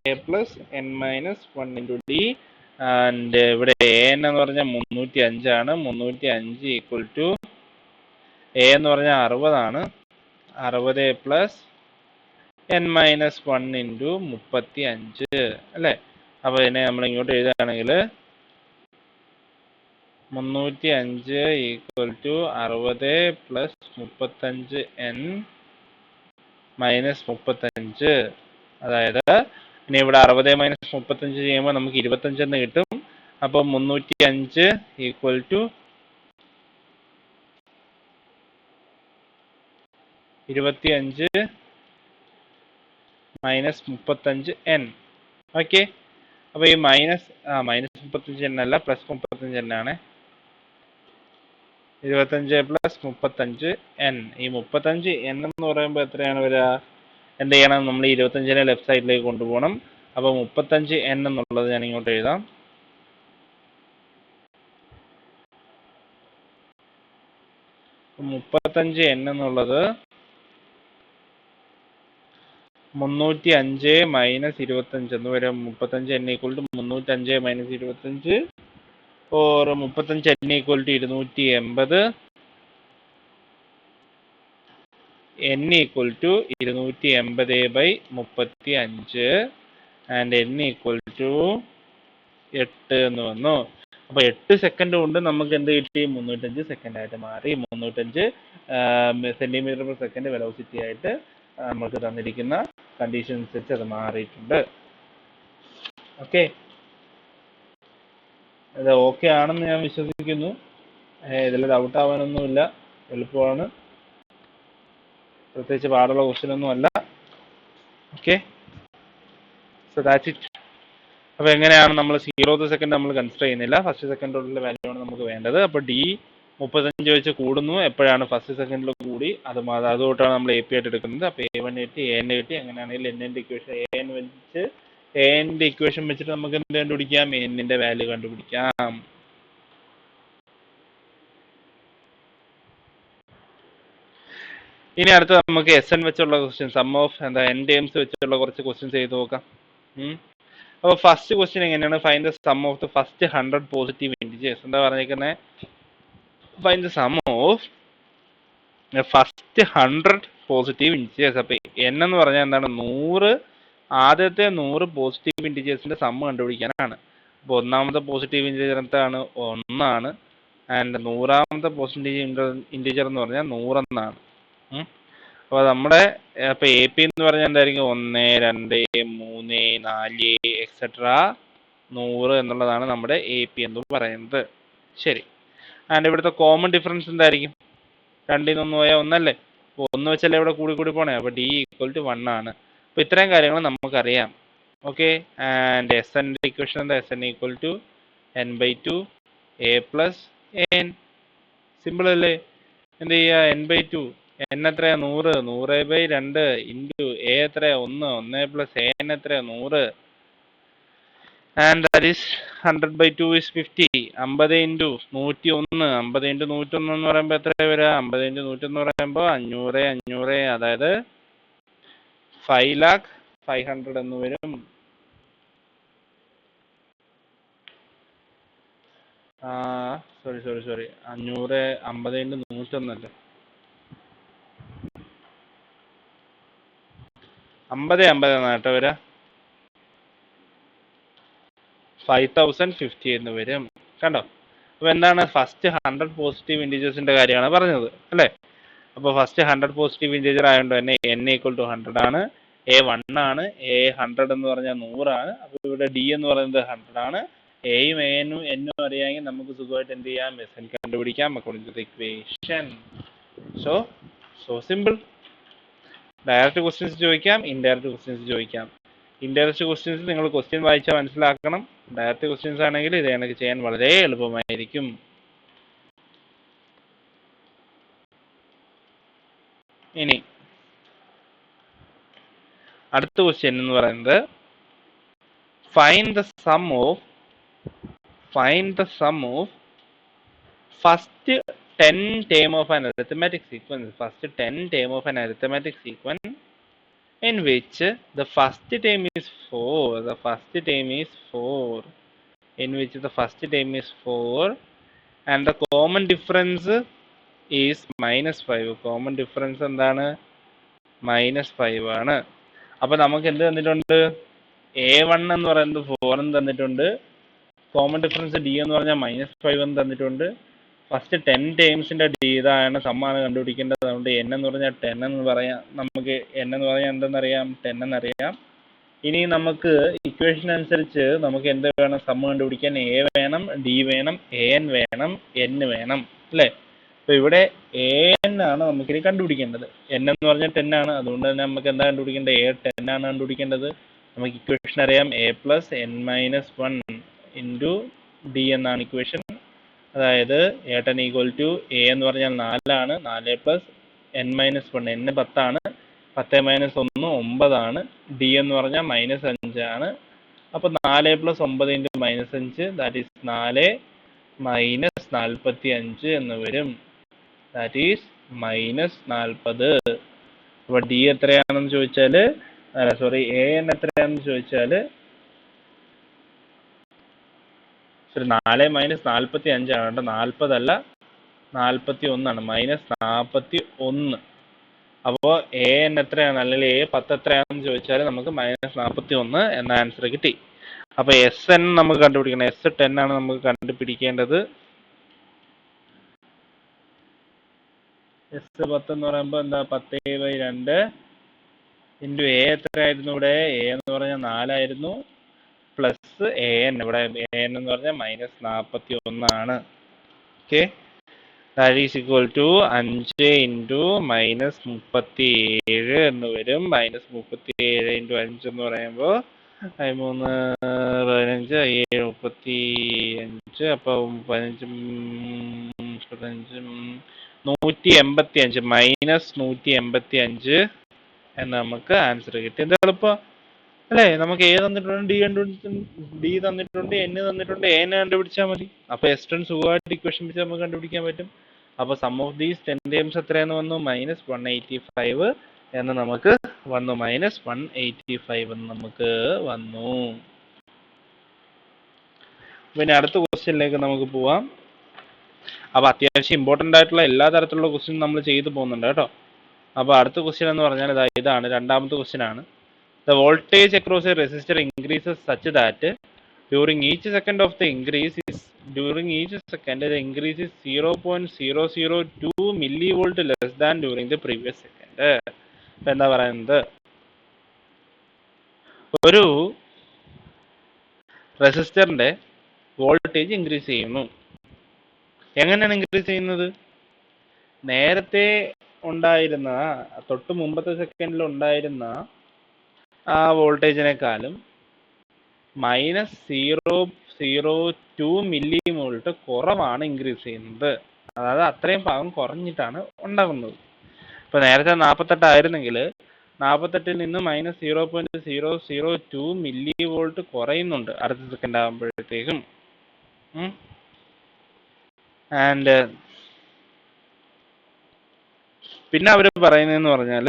A plus N minus 1 into D. And ഇവിടെ എ എന്ന് പറഞ്ഞാൽ 305 ആണ്. 305 ഈക്വൽ ടു എ എന്ന് പറഞ്ഞാൽ 60 ആണ്. 60 പ്ലസ് എൻ മൈനസ് 1 ഇൻറ്റു 35 അല്ലേ? അപ്പോൾ ഇതിനെ നമ്മൾ ഇങ്ങോട്ട് എഴുതുകയാണെങ്കിൽ 305 equal to 60 plus 35 N minus 35. അതായത് ഇനി ഇവിടെ 60 മൈനസ് 35 ചെയ്യുമ്പോൾ നമുക്ക് 25 എന്ന് കിട്ടും. അപ്പോൾ 305 equal to 25 minus 35 N. Okay, അപ്പോൾ ഈ മൈനസ് 35 എൻ അല്ല, പ്ലസ് 35 എൻ ആണ്. 25 പ്ലസ് 35 എൻ. ഈ 35 എൻ എന്ന് പറയുമ്പോൾ എത്രയാണ് വരിക? എന്ത് ചെയ്യണം? നമ്മൾ 25നെ ലെഫ്റ്റ് സൈഡിലേക്ക് കൊണ്ടുപോകണം. അപ്പോൾ 35 എൻ എന്നുള്ളത് ഞാൻ ഇങ്ങോട്ട് എഴുതാം. മുപ്പത്തഞ്ച് എൻ എന്നുള്ളത് 305 മൈനസ് 25 എന്ന് വരും. 35 N equal to 305 minus 25 or 35 N equal to 280. N equal to 280/35 and N equal to 8 എന്ന് വന്നു. അപ്പോൾ 8 സെക്കൻഡ് കൊണ്ട് നമുക്ക് എന്ത് കിട്ടി? 305 സെക്കൻഡ് ആയിട്ട് മാറി. 305 സെന്റിമീറ്റർ പെർ സെക്കൻഡ് വെലോസിറ്റി ആയിട്ട് നമുക്ക് തന്നിരിക്കുന്ന കണ്ടീഷൻ അനുസരിച്ച് അത് മാറിയിട്ടുണ്ട്. ഓക്കെ, ഇത് ഓക്കെ ആണെന്ന് ഞാൻ വിശ്വസിക്കുന്നു. ഇതിൽ ഡൗട്ട് ആവാനൊന്നുമില്ല, എളുപ്പമാണ്, പ്രത്യേകിച്ച് പാടുള്ള ക്വസ്റ്റ്യൻ ഒന്നും അല്ല. Okay, so that's it. അപ്പോൾ എങ്ങനെയാണ് നമ്മൾ 0th സെക്കൻഡ് നമ്മൾ കൺസിഡർ ചെയ്യുന്നില്ല, ഫസ്റ്റ് സെക്കൻഡിലുള്ള വാല്യൂ ആണ് നമുക്ക് വേണ്ടത്. അപ്പോൾ ഡി 35 വെച്ച് കൂടുന്നു എപ്പോഴാണ്? ഫസ്റ്റ് സെക്കൻഡിൽ കൂടി. അതുകൊണ്ടാണ് നമ്മൾ എ പി ആയിട്ട് എടുക്കുന്നത്. അപ്പോൾ A1 കിട്ടി, എൻ കിട്ടി. അങ്ങനെയാണെങ്കിൽ എന്നിൻ്റെ ഇക്വേഷൻ എൻ്റെ ഇക്വേഷൻ വെച്ചിട്ട് നമുക്ക് എന്ത് കണ്ടുപിടിക്കാം? എന്നിൻ്റെ വാല്യൂ കണ്ടുപിടിക്കാം. ഇനി അടുത്ത നമുക്ക് എസ് എൻ വെച്ചുള്ള question, sum of N terms വെച്ചുള്ള കുറച്ച് ക്വസ്റ്റ്യൻസ് ചെയ്ത് നോക്കാം. അപ്പോൾ ഫസ്റ്റ് ക്വസ്റ്റ്യൻ എങ്ങനെയാണ്? Find the sum of the first 100 positive integers. എന്താ പറഞ്ഞേക്കുന്നത്? Find the sum of first 100 positive integers. അപ്പോൾ എൻ എന്ന് പറഞ്ഞാൽ എന്താണ്? 100 ആദ്യത്തെ 100 പോസിറ്റീവ് ഇൻറ്റിജേഴ്സിന്റെ സമ്മ് കണ്ടുപിടിക്കാനാണ്. അപ്പോൾ ഒന്നാമത്തെ പോസിറ്റീവ് ഇൻറ്റിജർ എന്താണ്? 1 ആണ്. ആൻഡ് 100ാമത്തെ പോസിറ്റീവ് ഇൻറ്റിജർ എന്ന് പറഞ്ഞാൽ 100 എന്നാണ്. അപ്പോൾ നമ്മുടെ ഇപ്പോൾ എ പി എന്ന് പറഞ്ഞാൽ എന്തായിരിക്കും? 1, 2, 3, 4 എക്സെട്ര 100 എന്നുള്ളതാണ് നമ്മുടെ എ പി എന്ന് പറയുന്നത്. ശരി, ആൻഡ് ഇവിടുത്തെ കോമൺ ഡിഫറൻസ് എന്തായിരിക്കും? 2ൽ നിന്ന് പോയാൽ 1 അല്ലേ? അപ്പോൾ 1 വെച്ചല്ലേ ഇവിടെ കൂടി പോണേ. അപ്പോൾ ഡി ഈക്വൽ ടു 1 ആണ്. അപ്പോൾ ഇത്രയും കാര്യങ്ങൾ നമുക്കറിയാം. ഓക്കെ, ആൻഡ് എസ് എൻ്റെ ഇക്വേഷൻ എന്താ? S N equal to n/2 A plus N. Simple അല്ലേ? എന്ത് ചെയ്യുക? n/2. എൻ എത്രയാ? 100. 100/2 ഇൻറ്റു എ എത്രയാ? 1. 1 പ്ലസ് എൻ എത്രയാ? 100. And that is 100/2 is 50. 50 into 101. 50 into 101 എന്ന് പറയുമ്പോൾ എത്രയാണ് വരിക? 50 ഇൻറ്റു 101 എന്ന് പറയുമ്പോൾ 500. അതായത് 5,500,000 എന്ന് വരും. സോറി 500. 50 ഇൻറ്റു 101 അല്ലേ? 50 എന്നാണ് കേട്ടോ വരിക. 5,050 എന്ന് വരും. കണ്ടോ? അപ്പോൾ എന്താണ്? ഫസ്റ്റ് 100 പോസിറ്റീവ് ഇൻറ്റിജേഴ്സിന്റെ കാര്യമാണ് പറഞ്ഞത് അല്ലേ? അപ്പോൾ ഫസ്റ്റ് 100 പോസിറ്റീവ് ഇൻറ്റിജർ ആയതുകൊണ്ട് തന്നെ n ഈക്വൽ ടു 100 ആണ്. എ 1 ആണ്. എ 100 എന്ന് പറഞ്ഞാൽ 100 ആണ്. അപ്പോൾ ഇവിടെ ഡി എന്ന് പറയുന്നത് 100 ആണ്. എയും എനും എന്നും അറിയാമെങ്കിൽ നമുക്ക് സുഖമായിട്ട് എന്ത് ചെയ്യാം, എസ് എൻ കണ്ടുപിടിക്കാം according to the equation. So simple. Direct questions ചോദിക്കാം, ഇൻഡയറക്റ്റ് ക്വസ്റ്റ്യൻസ് ചോദിക്കാം. ഇൻഡയറക്റ്റ് ക്വസ്റ്റ്യൻസ് നിങ്ങൾ ക്വസ്റ്റ്യൻ വായിച്ചാൽ മനസ്സിലാക്കണം. ഡയറക്റ്റ് ക്വസ്റ്റ്യൻസ് ആണെങ്കിൽ ഇത് എനിക്ക് ചെയ്യാൻ വളരെ എളുപ്പമായിരിക്കും. ഇനി അടുത്ത ക്വസ്റ്റ്യൻ എന്ന് പറയുന്നത് find the sum of first 10 term of an arithmetic sequence. First 10 term of an arithmetic sequence in which the first term is 4. The first term is 4. In which the first term is 4 and the common difference is -5. Common difference എന്താണ്? -5 ആണ്. അപ്പോൾ നമുക്ക് എന്ത് തന്നിട്ടുണ്ട്? A1 എന്ന് പറയുന്നത് 4 എന്ന് തന്നിട്ടുണ്ട്. കോമൺ ഡിഫറൻസ് D എന്ന് പറഞ്ഞാൽ -5 എന്ന് തന്നിട്ടുണ്ട്. ഫസ്റ്റ് 10 ടേംസിന്റെ D ഇതാണ്, സമ്മാണ് കണ്ടുപിടിക്കേണ്ടത്. അതുകൊണ്ട് N എന്ന് പറഞ്ഞാൽ 10 എന്ന് പറയാം. നമുക്ക് N എന്ന് പറഞ്ഞാൽ എന്തെന്നറിയാം? 10 എന്നറിയാം. ഇനി നമുക്ക് ഇക്വേഷൻ അനുസരിച്ച് നമുക്ക് എന്ത് വേണം? സമ്മ് കണ്ടുപിടിക്കാൻ A വേണം, D വേണം, AN വേണം, N വേണം, അല്ലേ? അപ്പോൾ ഇവിടെ AN ആണ് നമുക്കിനി കണ്ടുപിടിക്കേണ്ടത്. N എന്ന് പറഞ്ഞാൽ 10 ആണ്. അതുകൊണ്ട് തന്നെ നമുക്ക് എന്താ കണ്ടുപിടിക്കേണ്ടത്? A10 ആണ് കണ്ടുപിടിക്കേണ്ടത്. നമുക്ക് ഇക്വേഷൻ അറിയാം, A+n-1 ഇൻറ്റു D എന്നാണ് ഇക്വേഷൻ. അതായത് A10 = A എന്ന് പറഞ്ഞാൽ 4 ആണ്, 4+n-1, n 10 ആണ്, 10 - 1 9 ആണ്, D എന്ന് പറഞ്ഞാൽ -5 ആണ്. അപ്പോൾ 4 + 9 × -5 ദാറ്റ് ഈസ് 4 - 45 എന്ന് വരും. That is -40. അപ്പോൾ D എത്രയാണെന്ന് ചോദിച്ചാൽ, AN എത്രയാണെന്ന് ചോദിച്ചാൽ 4 - 45 ആണ് കേട്ടോ, 40 അല്ല, 41 ആണ്, -41. അപ്പോൾ AN എത്രയാണ്, അല്ലെങ്കിൽ A10 എത്രയാണെന്ന് ചോദിച്ചാൽ നമുക്ക് -41 എന്ന ആൻസർ കിട്ടി. അപ്പോൾ SN നമുക്ക് കണ്ടുപിടിക്കണം. S10 ആണ് നമുക്ക് കണ്ടുപിടിക്കേണ്ടത്. S10 എന്ന് പറയുമ്പോൾ എന്താ, 10/2 ഇൻറ്റു A എത്രയായിരുന്നു ഇവിടെ? A എന്ന് പറഞ്ഞാൽ 4 ആയിരുന്നു, പ്ലസ് AN. ഇവിടെ AN എന്ന് പറഞ്ഞാൽ -41 ആണ്. Okay, that is equal to 5 × -37 എന്ന് വരും. -37 × 5 എന്ന് പറയുമ്പോൾ 13 15 7 35. അപ്പോൾ 15 185 -185 എന്ന് നമുക്ക് ആൻസർ കിട്ടി. എന്താ എളുപ്പം അല്ലേ? നമുക്ക് A തന്നിട്ടുണ്ട്, D തന്നിട്ടുണ്ട്, N തന്നിട്ടുണ്ട്, AN കണ്ടുപിടിച്ചാൽ മതി. അപ്പോൾ S10 സുഖമായിട്ട് ഇക്വേഷൻ വെച്ച് നമുക്ക് കണ്ടുപിടിക്കാൻ പറ്റും. അപ്പോൾ സം ഓഫ് ദീസ് 10 ടേംസ് എത്രയെന്ന് വന്നു? -185 എന്ന് നമുക്ക് വന്നു. -185 എന്ന് നമുക്ക് വന്നു. പിന്നെ അടുത്ത ക്വസ്റ്റ്യനിലേക്ക് നമുക്ക് പോവാം. അപ്പോൾ അത്യാവശ്യം ഇമ്പോർട്ടൻ്റ് ആയിട്ടുള്ള എല്ലാ തരത്തിലുള്ള ക്വസ്റ്റ്യൻ നമ്മൾ ചെയ്തു പോകുന്നുണ്ട് കേട്ടോ. അപ്പോൾ അടുത്ത ക്വസ്റ്റ്യൻ എന്ന് പറഞ്ഞാൽ ഇതാണ്, രണ്ടാമത്തെ ക്വസ്റ്റ്യൻ ആണ്. The voltage across a resistor increases such that during each second the increase is 0.002 millivolt less than during the previous second. എന്താ പറയുന്നത്? ഒരു റെസിസ്റ്ററിന്റെ വോൾട്ടേജ് ഇൻക്രീസ് ചെയ്യുന്നു. എങ്ങനെയാണ് ഇൻക്രീസ് ചെയ്യുന്നത്? നേരത്തെ ഉണ്ടായിരുന്ന, തൊട്ട് മുമ്പത്തെ സെക്കൻഡിൽ ഉണ്ടായിരുന്ന ആ വോൾട്ടേജിനേക്കാളും -0.02 മില്ലിവോൾട്ട് കുറവാണ് ഇൻക്രീസ് ചെയ്യുന്നത്. അതായത് അത്രയും ഭാഗം കുറഞ്ഞിട്ടാണ് ഉണ്ടാകുന്നത്. ഇപ്പോൾ നേരത്തെ 48 ആയിരുന്നെങ്കിൽ 48-ൽ നിന്ന് -0.002 മില്ലിവോൾട്ട് കുറയുന്നുണ്ട് അടുത്ത സെക്കൻഡ് ആകുമ്പോഴത്തേക്കും. ആൻഡ് പിന്നെ അവർ പറയുന്നതെന്ന് പറഞ്ഞാൽ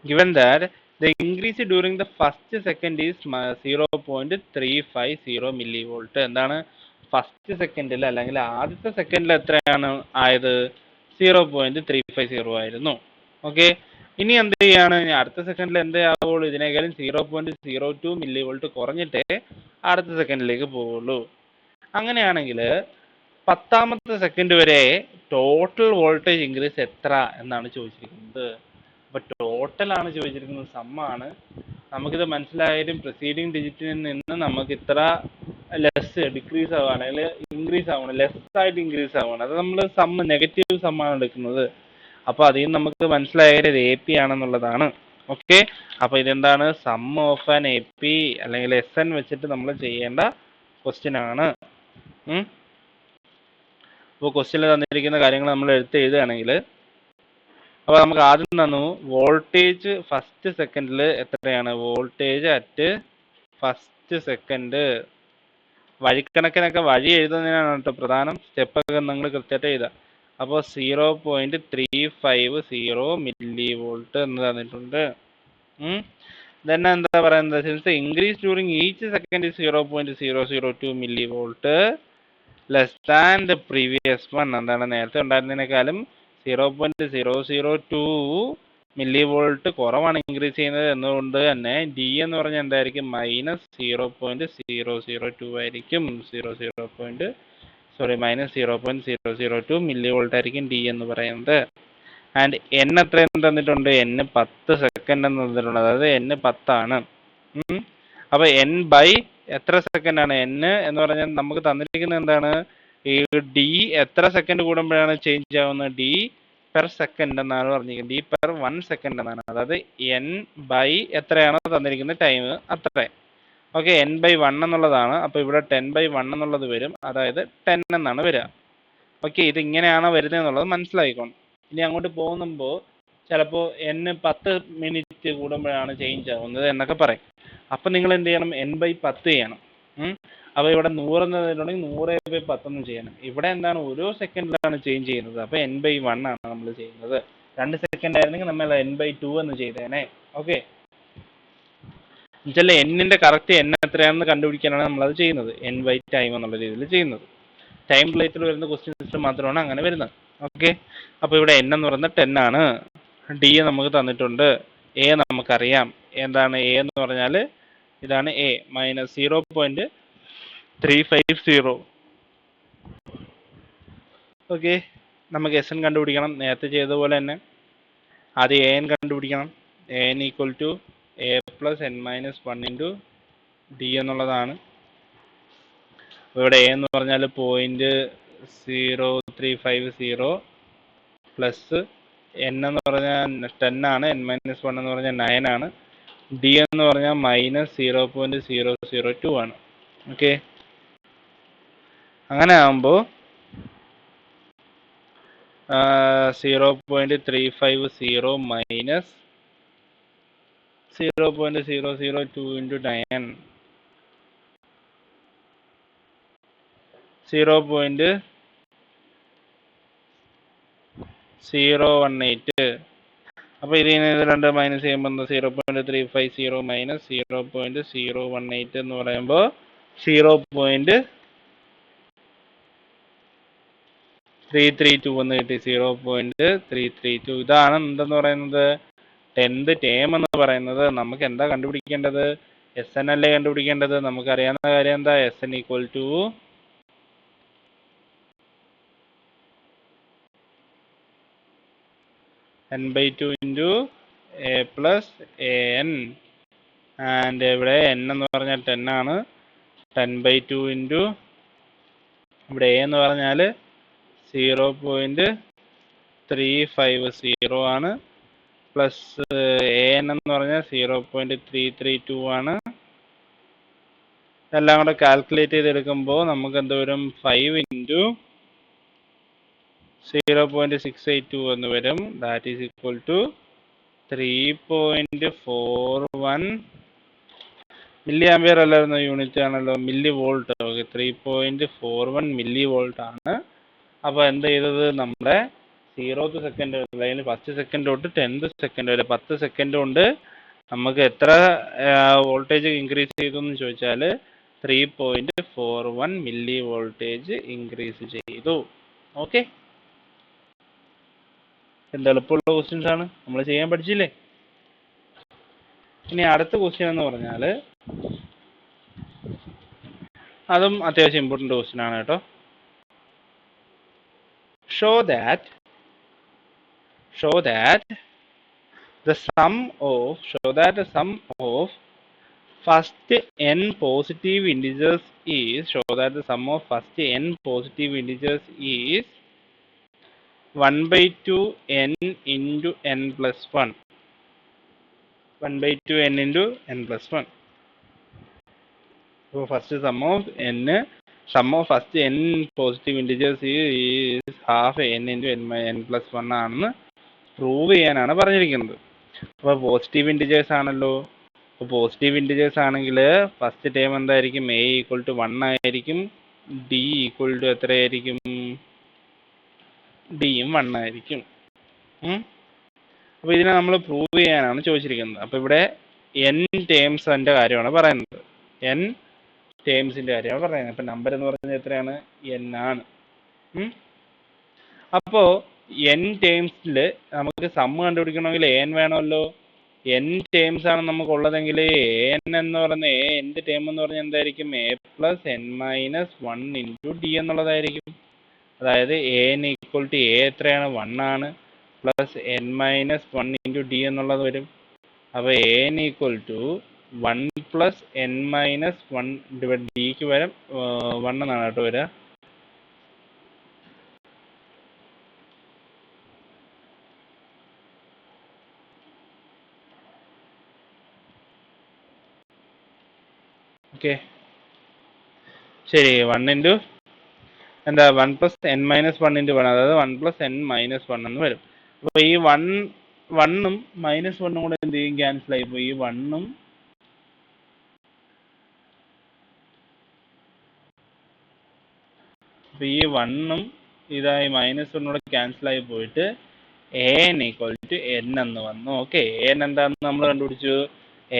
given that the increase during the first second is 0.350 millivolt. എന്താണ്? ഫസ്റ്റ് സെക്കൻഡിൽ അല്ലെങ്കിൽ ആദ്യത്തെ സെക്കൻഡിൽ എത്രയാണ് ആയത്? 0.350 ആയിരുന്നു. ഓക്കെ, ഇനി എന്ത് ചെയ്യാണ്? അടുത്ത സെക്കൻഡിൽ എന്തേ ആവുള്ളൂ? ഇതിനേക്കാളും 0.02 മില്ലിവോൾട്ട് കുറഞ്ഞിട്ടേ അടുത്ത സെക്കൻഡിലേക്ക് പോവുള്ളൂ. അങ്ങനെയാണെങ്കിൽ 10ാമത്തെ സെക്കൻഡ് വരെ ടോട്ടൽ വോൾട്ടേജ് ഇൻക്രീസ് എത്ര എന്നാണ് ചോദിച്ചിരിക്കുന്നത്. അപ്പോൾ ടോട്ടലാണ് ചോദിച്ചിരിക്കുന്നത്, സമ്മാണ്. നമുക്കിത് മനസ്സിലായാലും പ്രിസീഡിങ് ഡിജിറ്റിൽ നിന്ന് നമുക്ക് ഇത്ര ഡിക്രീസ് ആവുകയാണ്, അല്ലെങ്കിൽ ഇൻക്രീസ് ആവണം, ആയിട്ട് ഇൻക്രീസ് ആവണം. അത് നമ്മൾ നെഗറ്റീവ് സമ്മാണ് എടുക്കുന്നത്. അപ്പോൾ അതിൽ നിന്ന് നമുക്ക് മനസ്സിലായാലും ഇത് AP ആണെന്നുള്ളതാണ്. ഓക്കെ, അപ്പോൾ ഇതെന്താണ്, സം ഓഫ് ആൻ AP അല്ലെങ്കിൽ SN വെച്ചിട്ട് നമ്മൾ ചെയ്യേണ്ട ക്വസ്റ്റ്യൻ ആണ്. അപ്പോൾ ക്വസ്റ്റ്യനിൽ തന്നിരിക്കുന്ന കാര്യങ്ങൾ നമ്മൾ എഴുതുകയാണെങ്കിൽ, അപ്പോൾ നമുക്ക് ആദ്യം തന്നു വോൾട്ടേജ് ഫസ്റ്റ് സെക്കൻഡിൽ എത്രയാണ്, വോൾട്ടേജ് അറ്റ് ഫസ്റ്റ് സെക്കൻഡ്. വഴിക്കണക്കിനൊക്കെ വഴി എഴുതുന്നതിനാണ് കേട്ടോ പ്രധാനം, സ്റ്റെപ്പൊക്കെ നിങ്ങൾ കൃത്യമായിട്ട് എഴുതുക. അപ്പോൾ 0.350 മില്ലി വോൾട്ട് എന്ന് തന്നിട്ടുണ്ട്. then എന്താ പറയുന്നത്, since increase during each second 0.002 milli volt less than the previous one. എന്താണ്, നേരത്തെ ഉണ്ടായിരുന്നതിനേക്കാളും 0.002 മില്ലി വോൾട്ട് കുറവാണ് ഇൻക്രീസ് ചെയ്യുന്നത്. എന്നുകൊണ്ട് തന്നെ ഡി എന്ന് പറഞ്ഞാൽ എന്തായിരിക്കും, -0.002 ആയിരിക്കും. -0.002 മില്ലി വോൾട്ട് ആയിരിക്കും ഡി എന്ന് പറയുന്നത്. ആൻഡ് എൻ എത്രയെന്ന് തന്നിട്ടുണ്ട്, N 10 സെക്കൻഡ് എന്ന് തന്നിട്ടുണ്ട്, അതായത് N 10 ആണ്. അപ്പോൾ N ബൈ എത്ര സെക്കൻഡ് ആണ്, N എന്ന് പറഞ്ഞാൽ നമുക്ക് തന്നിരിക്കുന്നത് എന്താണ്, ഈ ഡി എത്ര സെക്കൻഡ് കൂടുമ്പോഴാണ് ചേഞ്ച് ആവുന്നത്, ഡി പെർ സെക്കൻഡ് എന്നാണ് പറഞ്ഞിരിക്കുന്നത്, ഡി പെർ 1 സെക്കൻഡ് എന്നാണ്. അതായത് N ബൈ എത്രയാണോ തന്നിരിക്കുന്ന ടൈം അത്ര. ഓക്കെ, N ബൈ 1 എന്നുള്ളതാണ്. അപ്പോൾ ഇവിടെ 10/1 എന്നുള്ളത് വരും, അതായത് 10 എന്നാണ് വരിക. ഓക്കെ, ഇത് ഇങ്ങനെയാണോ വരുന്നത് എന്നുള്ളത് മനസ്സിലായിക്കോണം. ഇനി അങ്ങോട്ട് പോകുമ്പോൾ ചിലപ്പോൾ N 10 മിനിറ്റ് കൂടുമ്പോഴാണ് ചേഞ്ച് ആവുന്നത് എന്നൊക്കെ പറയും. അപ്പം നിങ്ങൾ എന്ത് ചെയ്യണം, N/10 ചെയ്യണം. അപ്പോൾ ഇവിടെ 100 എന്നതിലുണ്ടെങ്കിൽ 100/10 എന്ന് ചെയ്യണം. ഇവിടെ എന്താണ്, ഓരോ സെക്കൻഡിലാണ് ചേഞ്ച് ചെയ്യുന്നത്. അപ്പോൾ N/1 ആണ് നമ്മൾ ചെയ്യുന്നത്. 2 സെക്കൻഡ് ആയിരുന്നെങ്കിൽ നമ്മൾ N/2 എന്ന് ചെയ്തേനെ. ഓക്കെ, എന്നുവെച്ചാൽ എന്നിന്റെ കറക്റ്റ് N എത്രയാണെന്ന് കണ്ടുപിടിക്കാനാണ് നമ്മളത് ചെയ്യുന്നത്, N/ടൈം എന്നുള്ള രീതിയിൽ ചെയ്യുന്നത്. ടൈം റിലേറ്റഡ് വരുന്ന ക്വസ്റ്റ്യൻ സിസ്റ്റം മാത്രമാണ് അങ്ങനെ വരുന്നത്. ഓക്കെ, അപ്പോൾ ഇവിടെ N എന്ന് പറയുന്നത് 10 ആണ്. ഡി നമുക്ക് തന്നിട്ടുണ്ട്, എ നമുക്കറിയാം. എന്താണ് എ എന്ന് പറഞ്ഞാൽ, ഇതാണ് എ, -0.350. ഓക്കെ, നമുക്ക് SN കണ്ടുപിടിക്കണം. നേരത്തെ ചെയ്തതുപോലെ തന്നെ ആദ്യം AN കണ്ടുപിടിക്കണം. AN equal to A + N-1 into D എന്നുള്ളതാണ്. ഇവിടെ A എന്ന് പറഞ്ഞാൽ 0.0350 പ്ലസ് N എന്ന് പറഞ്ഞാൽ 10 ആണ്, N-1 എന്ന് പറഞ്ഞാൽ 9 ആണ്, ഡി എന്ന് പറഞ്ഞാൽ -0.002 ആണ്. ഓക്കെ, അങ്ങനെ ആകുമ്പോൾ 0.350 മൈനസ് 0.002 ഇൻറ്റു 9, 0.018. അപ്പോൾ ഇതിന് രണ്ട് മൈനസ് ചെയ്യുമ്പോൾ 0.350 മൈനസ് 0.018 എന്ന് പറയുമ്പോൾ 0.332 എന്ന് കിട്ടി. 0.332. ഇതാണ് എന്തെന്ന് പറയുന്നത്, 10th ടേം എന്ന് പറയുന്നത്. നമുക്ക് എന്താ കണ്ടുപിടിക്കേണ്ടത്, SN അല്ലേ കണ്ടുപിടിക്കേണ്ടത്. നമുക്കറിയാവുന്ന കാര്യം എന്താ, SN equal to N/2 into A + AN. And ഇവിടെ N എന്ന് പറഞ്ഞാൽ 10 ആണ്, 10/2 ഇൻറ്റു ഇവിടെ A എന്ന് പറഞ്ഞാൽ 0.350 ആണ്, പ്ലസ് AN എന്ന് പറഞ്ഞാൽ 0.332 ആണ്. എല്ലാം കൂടെ കാൽക്കുലേറ്റ് ചെയ്തെടുക്കുമ്പോൾ നമുക്ക് എന്ത് വരും, 5 ഇൻറ്റു 0.682 എന്ന് വരും. That is equal to 3.41 milliampere അല്ലായിരുന്നു, യൂണിറ്റ് ആണല്ലോ, millivolt. Okay, 3.41 millivolt ആണ്. അപ്പോൾ എന്ത് ചെയ്തത്, നമ്മുടെ 0th സെക്കൻഡ് അല്ലെങ്കിൽ 1st സെക്കൻഡ് തൊട്ട് 10th സെക്കൻഡ് വരെ 10 സെക്കൻഡ് കൊണ്ട് നമുക്ക് എത്ര വോൾട്ടേജ് ഇൻക്രീസ് ചെയ്തു എന്ന് ചോദിച്ചാൽ 3.41 മില്ലി വോൾട്ടേജ് ഇൻക്രീസ് ചെയ്തു. ഓക്കെ, എന്ത് എളുപ്പമുള്ള ക്വസ്റ്റ്യൻസ് ആണ്, നമ്മൾ ചെയ്യാൻ പഠിച്ചില്ലേ. ഇനി അടുത്ത ക്വസ്റ്റ്യൻ എന്ന് പറഞ്ഞാൽ അതും അത്യാവശ്യം ഇമ്പോർട്ടൻ്റ് ക്വസ്റ്റ്യൻ ആണ് കേട്ടോ. Show that the sum of first n positive integers is 1/2 n into n plus 1. 1/2 n into n plus 1. So first sum of first n positive integers is half n into n plus 1 ആണെന്ന് prove ചെയ്യാനാണ് പറഞ്ഞിരിക്കുന്നത്. അപ്പോൾ positive integers ആണല്ലോ. അപ്പോൾ positive integers ആണെങ്കിൽ first term എന്തായിരിക്കും? a equal to 1 ആയിരിക്കും, d equal to എത്രയായിരിക്കും? ഡിയും 1 ആയിരിക്കും. അപ്പോൾ ഇതിനെ നമ്മൾ പ്രൂവ് ചെയ്യാനാണ് ചോദിച്ചിരിക്കുന്നത്. അപ്പോൾ ഇവിടെ n ടേംസിൻ്റെ കാര്യമാണ് പറയുന്നത്. n ടേംസിൻ്റെ കാര്യമാണ് പറയുന്നത്. അപ്പോൾ നമ്പർ എന്ന് പറയുന്നത് എത്രയാണ്? n ആണ്. അപ്പോൾ n ടേംസിൽ നമുക്ക് സമ്മ് കണ്ടുപിടിക്കണമെങ്കിൽ an വേണമല്ലോ. n ടേംസ് ആണ് നമുക്കുള്ളതെങ്കിൽ an എന്ന് പറയുന്ന nth ടേം എന്ന് പറഞ്ഞാൽ എന്തായിരിക്കും? a plus n minus 1 into d എന്നുള്ളതായിരിക്കും. അതായത് an ഈക്വൽ ടു a എത്രയാണ്? 1 ആണ്, plus n minus 1 into d എന്നുള്ളത് വരും. അപ്പോൾ an equal to 1 plus n minus 1 divide ഡിക്ക് വരും 1 എന്നാണ് കേട്ടോ വരിക. ഓക്കെ, ശരി. 1 ഇൻറ്റു എന്താ? 1 പ്ലസ് n മൈനസ് 1 ഇൻറ്റു 1, അതായത് 1 പ്ലസ് n മൈനസ് 1 എന്ന് വരും. അപ്പോൾ ഈ 1ഉം മൈനസ് 1ഉം കൂടെ എന്ത് ചെയ്യും? ക്യാൻസൽ ആയി പോയി. ഈ 1ഉം അപ്പോൾ ഈ 1ഉം ഇതായി മൈനസ് 1ഉം കൂടെ ക്യാൻസൽ ആയി പോയിട്ട് an ഈക്വൽ ടു n എന്ന് വന്നു. ഓക്കെ, an എന്താണെന്ന് നമ്മൾ കണ്ടുപിടിച്ചു.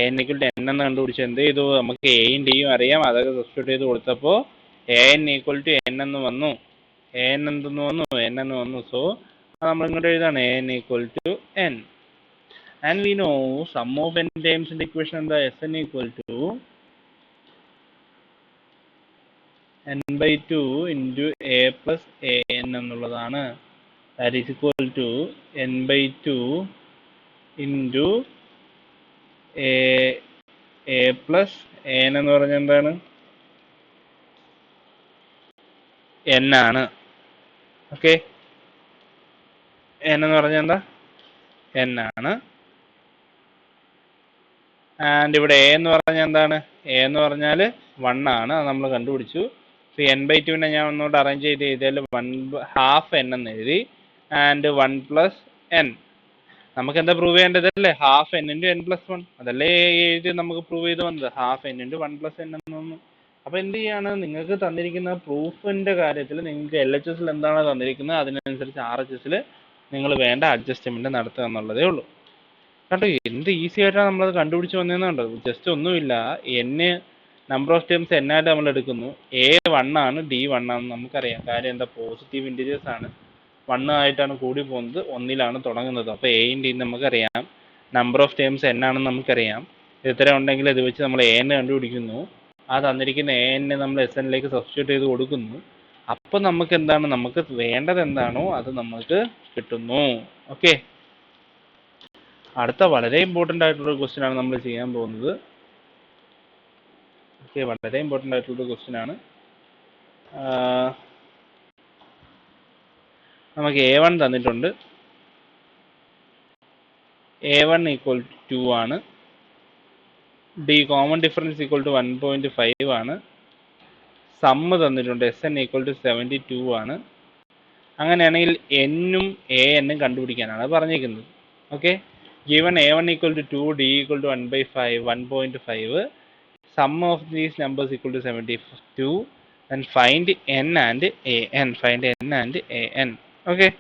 an ഈക്വൽ ടു n എന്ന് കണ്ടുപിടിച്ചു. എന്ത് ചെയ്തു? നമുക്ക് എയും ഡിയും അറിയാം, അതൊക്കെ സബ്സ്റ്റിറ്റ്യൂട്ട് ചെയ്ത് കൊടുത്തപ്പോൾ an ഈക്വൽ ടു n എന്ന് വന്നു. an എന്തെന്ന് വന്നു? n എന്ന് വന്നു. സോ നമ്മൾ ഇങ്ങോട്ട് എഴുതാണ് an equal to n. And we know sum of n ടേംസിന്റെ ഇക്വേഷൻ എന്താ? Sn equal to n/2 into a plus an എന്നുള്ളതാണ്. That is equal to n/2 into a plus an എന്ന് പറഞ്ഞാൽ എന്താണ്? n ആണ്. ഓക്കെ, n എന്ന് പറഞ്ഞാൽ എന്താ? n ആണ്. ആൻഡ് ഇവിടെ a എന്ന് പറഞ്ഞാൽ എന്താണ്? a എന്ന് പറഞ്ഞാൽ 1 ആണ്. അത് നമ്മൾ കണ്ടുപിടിച്ചു. അപ്പോൾ n/2നെ ഞാൻ ഒന്നുകൂടെ അറേഞ്ച് ചെയ്ത് എഴുതിയാൽ 1/2 n എന്ന് എഴുതി. And 1 plus n. നമുക്ക് എന്താ പ്രൂവ് ചെയ്യേണ്ടത്? അല്ലേ, half n into n plus 1. അതല്ലേ എഴുതി നമുക്ക് പ്രൂവ് ചെയ്ത് വന്നത്. Half n into 1 plus n എന്ന് വന്നു. അപ്പോൾ എന്ത് ചെയ്യാണ്? നിങ്ങൾക്ക് തന്നിരിക്കുന്ന പ്രൂഫിൻ്റെ കാര്യത്തിൽ നിങ്ങൾക്ക് LHSൽ എന്താണ് തന്നിരിക്കുന്നത് അതിനനുസരിച്ച് RHSൽ നിങ്ങൾ വേണ്ട അഡ്ജസ്റ്റ്മെൻറ്റ് നടത്തുക എന്നുള്ളതേ ഉള്ളൂ. കണ്ടോ, എന്ത് ഈസി ആയിട്ടാണ് നമ്മളത് കണ്ടുപിടിച്ച് വന്നതെന്നുണ്ടോ. ജസ്റ്റ് ഒന്നുമില്ല, n number of terms n ആയിട്ട് നമ്മൾ എടുക്കുന്നു. a 1 ആണ്, d 1 ആണെന്ന് നമുക്കറിയാം. കാര്യം എന്താ? പോസിറ്റീവ് ഇൻറ്റിജേഴ്സ് ആണ്. 1 ആയിട്ടാണ് കൂടി പോകുന്നത്, 1ലാണ് തുടങ്ങുന്നത്. അപ്പോൾ എയും ഡിയും നമുക്കറിയാം. നമ്പർ ഓഫ് ടേംസ് n ആണെന്ന് നമുക്കറിയാം. ഇത്ര ഉണ്ടെങ്കിൽ ഇത് വെച്ച് നമ്മൾ an കണ്ടുപിടിക്കുന്നു. ആ തന്നിരിക്കുന്ന an നമ്മൾ Snലേക്ക് സബ്സ്റ്റിറ്റ്യൂട്ട് ചെയ്ത് കൊടുക്കുന്നു. അപ്പോൾ നമുക്ക് എന്താണ്? നമുക്ക് വേണ്ടത് എന്താണോ അത് നമുക്ക് കിട്ടുന്നു. ഓക്കെ, അടുത്ത വളരെ ഇമ്പോർട്ടൻ്റ് ആയിട്ടുള്ള ക്വസ്റ്റ്യൻ ആണ് നമ്മൾ ചെയ്യാൻ പോകുന്നത്. ഓക്കെ, വളരെ ഇമ്പോർട്ടൻ്റ് ആയിട്ടുള്ള ക്വസ്റ്റ്യൻ ആണ്. നമുക്ക് a1 തന്നിട്ടുണ്ട്. a1 ഈക്വൽ ടു 2 ആണ്. d common difference equal to 1.5 ആണ്. സമ്മ് തന്നിട്ടുണ്ട്. Sn ഈക്വൽ ടു 72 ആണ്. അങ്ങനെയാണെങ്കിൽ n-ഉം an-ഉം കണ്ടുപിടിക്കാനാണ് പറഞ്ഞിരിക്കുന്നത്. Okay, given a1 equal to 2, d equal to 1.5, sum of these numbers equal to 72, and find n and an. Okay,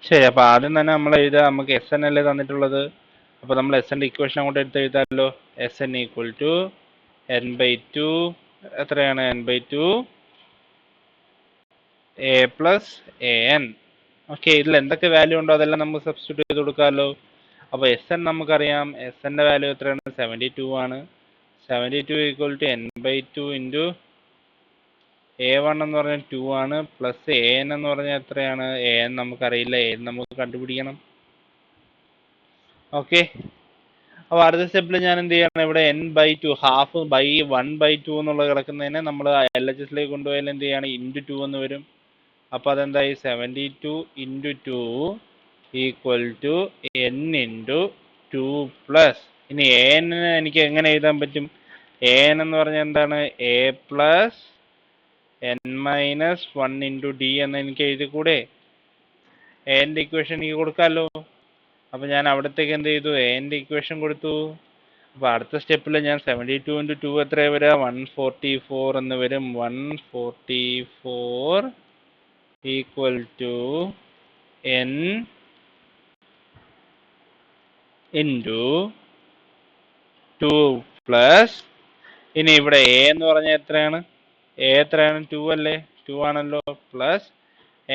ശരി. അപ്പോൾ ആദ്യം തന്നെ നമ്മൾ എഴുതുക. നമുക്ക് Sn അല്ലേ തന്നിട്ടുള്ളത്. അപ്പോൾ നമ്മൾ Sൻ്റെ ഇക്വേഷൻ അങ്ങോട്ട് എടുത്ത് എഴുതാമല്ലോ. Sn ഈക്വൽ ടു n/2 എത്രയാണ്? n/2 a plus an. Okay, ഇതിൽ എന്തൊക്കെ വാല്യൂ ഉണ്ടോ അതെല്ലാം നമുക്ക് സബ്സ്റ്റിറ്റ്യൂട്ട് ചെയ്ത് കൊടുക്കാമല്ലോ. അപ്പോൾ എസ് എൻ നമുക്കറിയാം, എസ് എൻ്റെ വാല്യൂ എത്രയാണ്? 72 ആണ്. 72 equal to n/2 into A1 എന്ന് പറഞ്ഞാൽ 2 ആണ്, പ്ലസ് AN എന്ന് പറഞ്ഞാൽ എത്രയാണ്? AN നമുക്കറിയില്ല, AN നമുക്ക് കണ്ടുപിടിക്കണം. ഓക്കെ, അപ്പോൾ അടുത്ത സ്റ്റെപ്പിൽ ഞാൻ എന്ത് ചെയ്യണം? ഇവിടെ n/2 ഹാഫ് ബൈ 1/2 എന്നുള്ളത് കിടക്കുന്നതിനെ നമ്മൾ LHSലേക്ക് കൊണ്ടുപോയാൽ എന്ത് ചെയ്യാണ്? ഇൻറ്റു 2 എന്ന് വരും. അപ്പോൾ അതെന്തായി? 72 into 2 equal to n into 2 plus, ഇനി AN എനിക്ക് എങ്ങനെ എഴുതാൻ പറ്റും? AN എന്ന് പറഞ്ഞാൽ എന്താണ്? A plus n-1 into D എന്ന് എനിക്ക് എഴുതിക്കൂടെ? ANൻ്റെ ഇക്വേഷൻ എനിക്ക് കൊടുക്കാമല്ലോ. അപ്പോൾ ഞാൻ അവിടത്തേക്ക് എന്ത് ചെയ്തു? ANൻ്റെ ഇക്വേഷൻ കൊടുത്തു. അപ്പോൾ അടുത്ത സ്റ്റെപ്പിൽ ഞാൻ 72 ഇൻറ്റു 2 എത്രയാണ് വരിക? 144 എന്ന് വരും. 144 equal to n into 2 plus, ഇനി ഇവിടെ A എന്ന് പറഞ്ഞാൽ എത്രയാണ്? A എത്രയാണ്? 2 അല്ലേ? 2 ആണല്ലോ. പ്ലസ്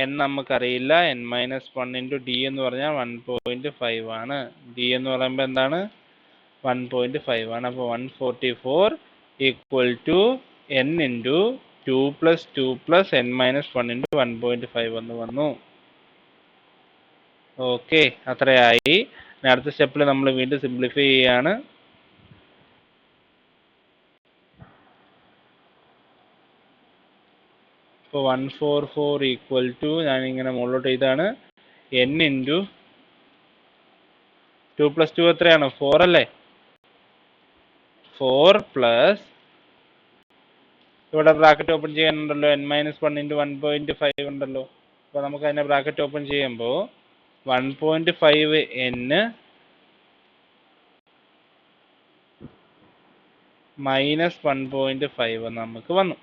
n നമുക്കറിയില്ല, n-1 ഇൻറ്റു D എന്ന് പറഞ്ഞാൽ 1.5 ആണ്. D എന്ന് പറയുമ്പോൾ എന്താണ്? 1.5 ആണ്. അപ്പോൾ 144 equal to n into 2 plus 2 plus n-1 into 1.5 എന്ന് വന്നു. ഓക്കെ, അത്രയായി. അടുത്ത സ്റ്റെപ്പിൽ നമ്മൾ വീണ്ടും സിംപ്ലിഫൈ ചെയ്യാണ്. ഇപ്പോൾ 144 ഈക്വൽ ടു, ഞാനിങ്ങനെ മുകളിലോട്ട് ഇതാണ്, n ഇൻറ്റു 2 പ്ലസ് 2 എത്രയാണ്? 4 അല്ലേ? 4 പ്ലസ്, ഇവിടെ ബ്രാക്കറ്റ് ഓപ്പൺ ചെയ്യാനുണ്ടല്ലോ, n-1 ഇൻറ്റു 1.5 ഉണ്ടല്ലോ. അപ്പോൾ നമുക്ക് അതിനെ ബ്രാക്കറ്റ് ഓപ്പൺ ചെയ്യുമ്പോൾ 1.5 n മൈനസ് 1.5 നമുക്ക് വന്നു.